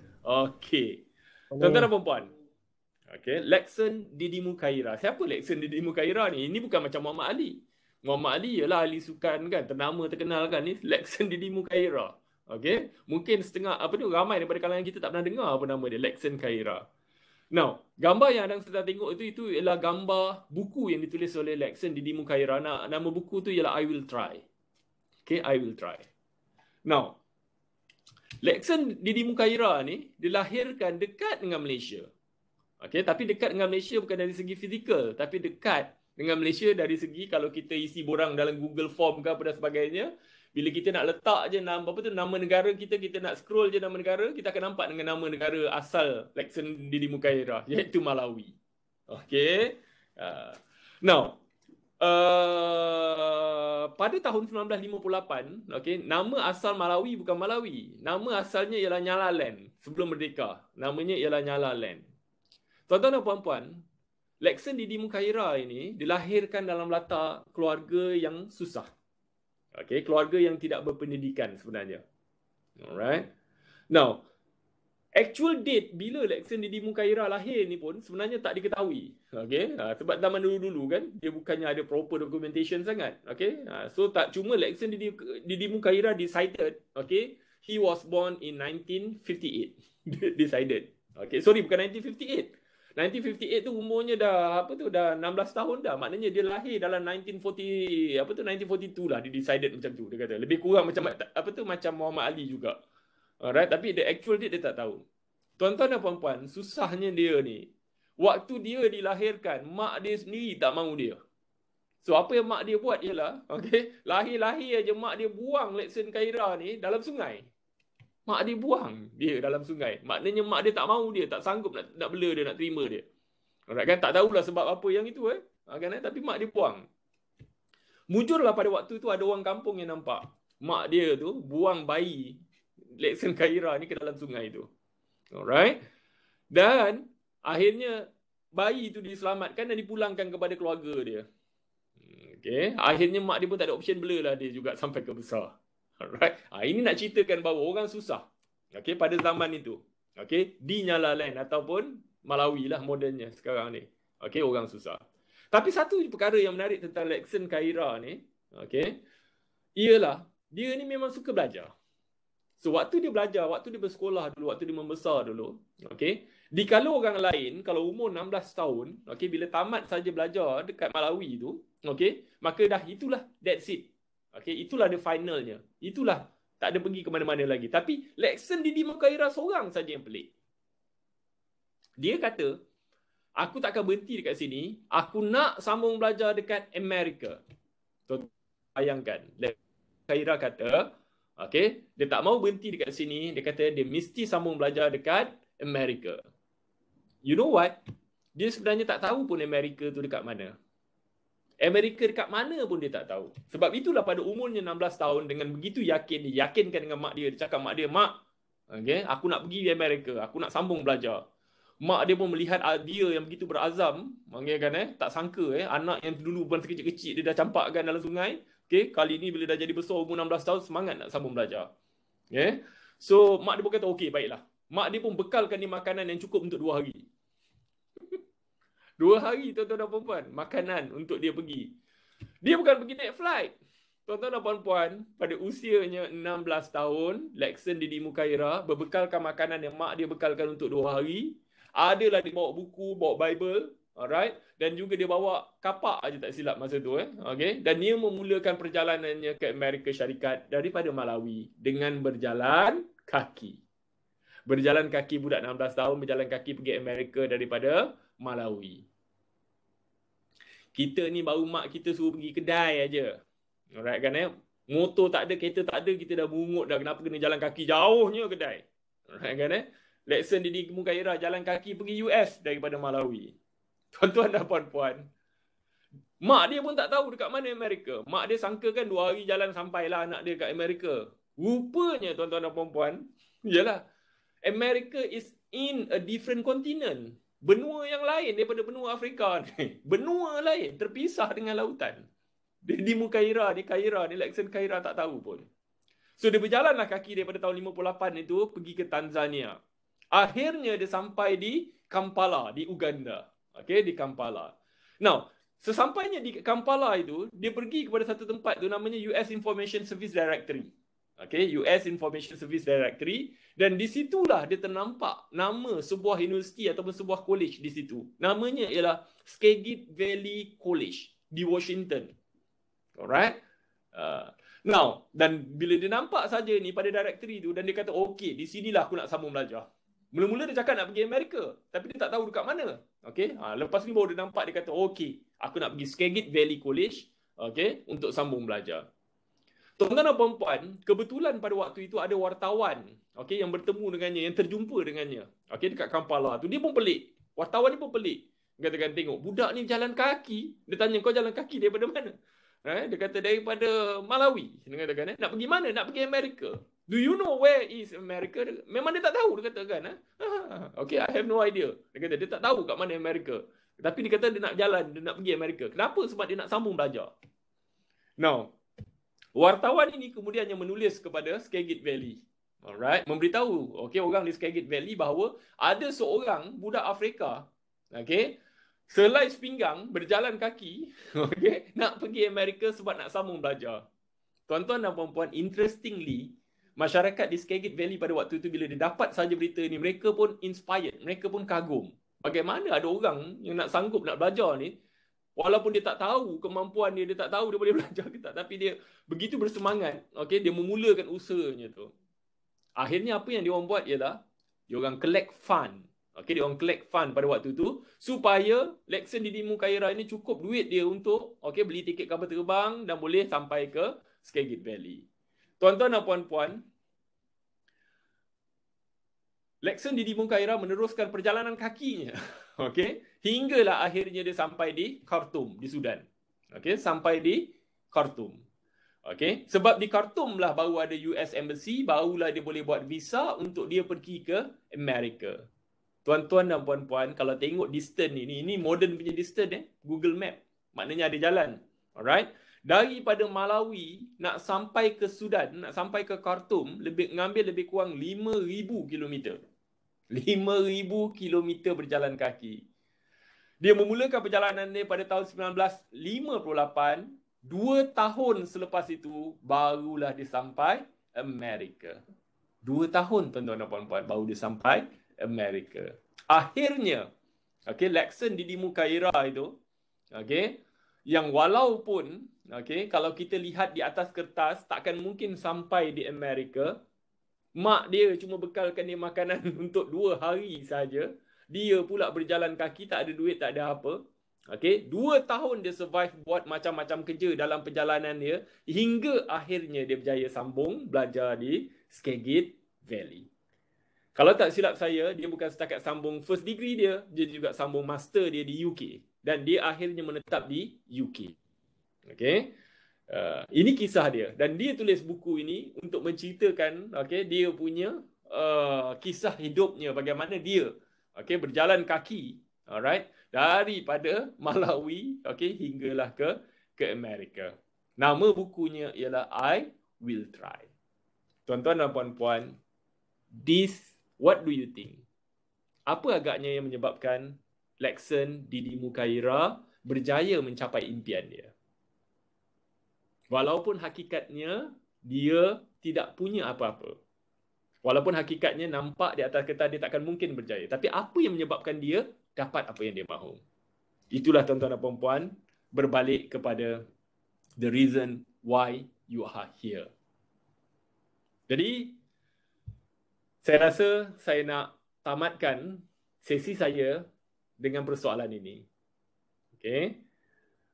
Tuan-tuan dan puan-puan. Lexon Didimu Khaira. Siapa Lexon Didimu Khaira ni? Ini bukan macam Muhammad Ali. Muhammad Ali ialah ahli sukan kan, ternama terkenal kan, ni Lexon Didimu Khaira. Mungkin setengah ramai daripada kalangan kita tak pernah dengar apa nama dia, Lexon Khaira. Now, gambar yang anda sedang tengok itu ialah gambar buku yang ditulis oleh Lexon Didimu Khaira. Nama buku tu ialah I Will Try. I Will Try. Now, Lexon Didimu Khaira ni dilahirkan dekat dengan Malaysia. Tapi dekat dengan Malaysia bukan dari segi fizikal, tapi dekat dengan Malaysia dari segi kalau kita isi borang dalam Google Form ke apa dan sebagainya, bila kita nak letak je nama negara kita, kita nak scroll je nama negara, kita akan nampak dengan nama negara asal Lexon Didimu Khaira, iaitu Malawi. Now, pada tahun 1958, nama asal Malawi bukan Malawi. Nama asalnya ialah Nyasaland sebelum merdeka. Namanya ialah Nyasaland. Tuan-tuan dan puan-puan, Lexon Didimu Khaira ini dilahirkan dalam latar keluarga yang susah. Keluarga yang tidak berpendidikan sebenarnya. Alright. Now, actual date bila Lexon Didimu Khaira lahir ni pun sebenarnya tak diketahui. Sebab zaman dulu-dulu kan, dia bukannya ada proper documentation sangat. So tak cuma Lexon Didimu Khaira decided, he was born in 1958. Decided. Sorry, bukan 1958. 1958 tu umurnya dah dah 16 tahun dah. Maknanya dia lahir dalam 1942 lah, dia decided macam tu, dia kata. Lebih kurang macam macam Muhammad Ali juga. Alright, tapi the actual date dia tak tahu. Tuan-tuan dan puan-puan, susahnya dia ni. Waktu dia dilahirkan, mak dia sendiri tak mahu dia. So apa yang mak dia buat ialah, lahir-lahir aja mak dia buang Lexon Khaira ni dalam sungai. Mak dia buang dia dalam sungai. Maknanya mak dia tak mahu dia, tak sanggup nak bela dia, nak terima dia. Kan tak tahulah sebab apa yang itu tapi mak dia buang. Mujurlah pada waktu tu ada orang kampung yang nampak mak dia tu buang bayi Lexon Khaira ni ke dalam sungai tu. Alright. Dan akhirnya bayi itu diselamatkan dan dipulangkan kepada keluarga dia. Okay. Akhirnya mak dia pun tak ada option, belalah dia juga sampai ke besar. Alright. Ini nak ceritakan bahawa orang susah. Okay, pada zaman itu. Okay, di Nyalaland ataupun Malawi lah modelnya sekarang ni. Okay, orang susah. Tapi satu perkara yang menarik tentang Lexon Khaira ni, okay, ialah dia ni memang suka belajar. So, waktu dia belajar, waktu dia bersekolah dulu, waktu dia membesar dulu, okay, dikala orang lain, kalau umur 16 tahun, okay, bila tamat saja belajar dekat Malawi tu, okay, maka dah itulah, that's it. Okay, itulah the finalnya. Itulah, tak ada pergi ke mana-mana lagi. Tapi, Lexon Didi Mukaira seorang saja yang pelik. Dia kata, aku tak akan berhenti dekat sini, aku nak sambung belajar dekat Amerika. So, bayangkan, Khaira kata, okay, dia tak mau berhenti dekat sini. Dia kata dia mesti sambung belajar dekat Amerika. You know what? Dia sebenarnya tak tahu pun Amerika tu dekat mana. Amerika dekat mana pun dia tak tahu. Sebab itulah pada umurnya 16 tahun, dengan begitu yakin, dia yakinkan dengan mak dia. Dia cakap mak dia, mak, okay, aku nak pergi di Amerika. Aku nak sambung belajar. Mak dia pun melihat dia yang begitu berazam. Kan, tak sangka anak yang dulu pun kecil-kecil dia dah campakkan dalam sungai. Okay, kali ni bila dah jadi besar umur 16 tahun, semangat nak sambung belajar. Okay. So, mak dia pun kata, okey, baiklah. Mak dia pun bekalkan dia makanan yang cukup untuk 2 hari. 2 hari, tuan-tuan dan puan-puan, makanan untuk dia pergi. Dia bukan pergi naik flight. Tuan-tuan dan puan-puan, pada usianya 16 tahun, Lexon Didi Mukaira berbekalkan makanan yang mak dia bekalkan untuk 2 hari. Adalah dia bawa buku, bawa Bible, alright, dan juga dia bawa kapak aja tak silap masa tu, okay? Dan dia memulakan perjalanannya ke Amerika Syarikat daripada Malawi dengan berjalan kaki. Berjalan kaki, budak 16 tahun berjalan kaki pergi Amerika daripada Malawi. Kita ni baru mak kita suruh pergi kedai aja. Alright kan, motor tak ada, kereta tak ada, kita dah bungut dah, kenapa kena jalan kaki jauhnya kedai. Alright kan, Lexon Didi Mukaira jalan kaki pergi US daripada Malawi. Tuan-tuan dan puan-puan, mak dia pun tak tahu dekat mana Amerika. Mak dia sangka kan 2 hari jalan sampailah anak dia kat Amerika. Rupanya, tuan-tuan dan puan-puan, yalah, Amerika is in a different continent. Benua yang lain daripada benua Afrika ni. Benua lain, terpisah dengan lautan. Didi Mukaira ni, Lexon Khaira tak tahu pun. So, dia berjalanlah kaki daripada tahun 58 itu pergi ke Tanzania. Akhirnya dia sampai di Kampala, di Uganda. Okay, di Kampala. Now, sesampainya di Kampala itu, dia pergi kepada satu tempat tu namanya US Information Service Directory. Okay, US Information Service Directory. Dan di situlah dia ternampak nama sebuah universiti ataupun sebuah college di situ. Namanya ialah Skagit Valley College di Washington. Alright. Now, dan bila dia nampak saja ni pada directory tu, dan dia kata, okey, di sinilah aku nak sambung belajar. Mula-mula dia cakap nak pergi Amerika, tapi dia tak tahu dekat mana. Okay? Lepas ni baru dia nampak, dia kata, okey, aku nak pergi Skagit Valley College, okay, untuk sambung belajar. Tuan-tuan dan puan-puan, kebetulan pada waktu itu ada wartawan, okay, yang bertemu dengannya, yang terjumpa dengannya, okay, dekat Kampala tu. Dia pun pelik. Wartawan ni pun pelik. Dia katakan, tengok, budak ni jalan kaki. Dia tanya, kau jalan kaki daripada mana? Dia kata, daripada Malawi. Dia katakan, nak pergi mana? Nak pergi Amerika. Do you know where is America? Memang dia tak tahu, dia katakan. Okay, I have no idea. Dia kata, dia tak tahu kat mana Amerika. Tapi dia kata dia nak jalan, dia nak pergi Amerika. Kenapa? Sebab dia nak sambung belajar. Now, wartawan ini kemudiannya menulis kepada Skagit Valley. Alright, memberitahu, okay, orang di Skagit Valley bahawa ada seorang budak Afrika, okay, selai sepinggang, berjalan kaki, okay, nak pergi Amerika sebab nak sambung belajar. Tuan-tuan dan puan-puan, interestingly, masyarakat di Skagit Valley pada waktu itu bila dia dapat saja berita ni, mereka pun inspired, mereka pun kagum. Bagaimana ada orang yang nak sanggup nak belajar ni, walaupun dia tak tahu kemampuan dia, dia tak tahu dia boleh belajar ke tak, tapi dia begitu bersemangat, okay, dia memulakan usahanya tu. Akhirnya apa yang dia orang buat ialah, dia orang collect fund. Okay, dia orang collect fund pada waktu tu supaya Lexon Didi Mukaira ini cukup duit dia untuk, okay, beli tiket kapal terbang dan boleh sampai ke Skagit Valley. Tuan-tuan dan puan-puan, Lexon Didi Mukaira meneruskan perjalanan kakinya, okay, hinggalah akhirnya dia sampai di Khartoum, di Sudan. Okay, sampai di Khartoum. Okay, sebab di Khartoum lah baru ada US Embassy, barulah dia boleh buat visa untuk dia pergi ke Amerika. Tuan-tuan dan puan-puan, kalau tengok distance ini modern punya distance Google Map. Maknanya ada jalan. Alright? Daripada Malawi nak sampai ke Sudan, nak sampai ke Khartoum, ngambil lebih kurang 5,000 kilometer. 5,000 kilometer berjalan kaki. Dia memulakan perjalanan dia pada tahun 1958. 2 tahun selepas itu, barulah dia sampai Amerika. 2 tahun, tuan-tuan dan puan-puan, baru dia sampai Amerika. Akhirnya, Lexon Didimu Khaira itu, yang walaupun, kalau kita lihat di atas kertas, takkan mungkin sampai di Amerika. Mak dia cuma bekalkan dia makanan untuk 2 hari saja. Dia pula berjalan kaki, tak ada duit, tak ada apa. 2 tahun dia survive buat macam-macam kerja dalam perjalanan dia, hingga akhirnya dia berjaya sambung belajar di Skagit Valley. Kalau tak silap saya, dia bukan setakat sambung first degree dia juga sambung master dia di UK. Dan dia akhirnya menetap di UK. Ini kisah dia. Dan dia tulis buku ini untuk menceritakan dia punya kisah hidupnya, bagaimana dia berjalan kaki, alright, daripada Malawi hinggalah ke Amerika. Nama bukunya ialah I Will Try. Tuan-tuan dan puan-puan, what do you think? Apa agaknya yang menyebabkan Lexon Didimu Khaira berjaya mencapai impian dia? Walaupun hakikatnya dia tidak punya apa-apa. Walaupun hakikatnya nampak di atas kertas dia takkan mungkin berjaya. Tapi apa yang menyebabkan dia dapat apa yang dia mahu? Itulah tuan-tuan dan puan-puan, berbalik kepada the reason why you are here. Jadi, saya rasa saya nak tamatkan sesi saya dengan persoalan ini.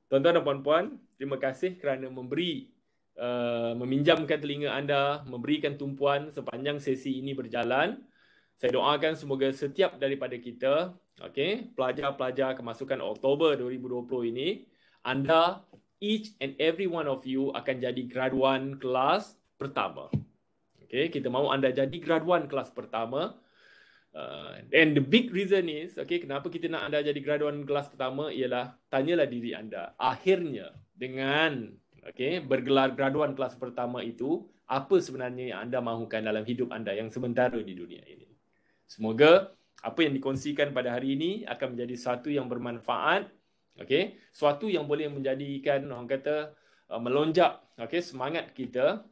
Tuan-tuan dan puan-puan, terima kasih kerana meminjamkan telinga anda, memberikan tumpuan sepanjang sesi ini berjalan. Saya doakan semoga setiap daripada kita, pelajar-pelajar kemasukan Oktober 2020 ini, anda, each and every one of you akan jadi graduan kelas pertama. Kita mahu anda jadi graduan kelas pertama. And the big reason is, kenapa kita nak anda jadi graduan kelas pertama ialah, tanyalah diri anda, akhirnya dengan bergelar graduan kelas pertama itu, apa sebenarnya yang anda mahukan dalam hidup anda yang sementara di dunia ini. Semoga apa yang dikongsikan pada hari ini akan menjadi sesuatu yang bermanfaat, sesuatu yang boleh menjadikan orang kata melonjak semangat kita,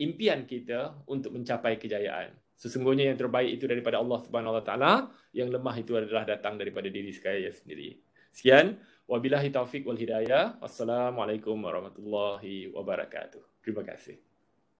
impian kita untuk mencapai kejayaan. Sesungguhnya yang terbaik itu daripada Allah Subhanahu Wa Taala, yang lemah itu adalah datang daripada diri saya sendiri. Sekian, wabillahi taufik wal hidayah. Wassalamualaikum warahmatullahi wabarakatuh. Terima kasih.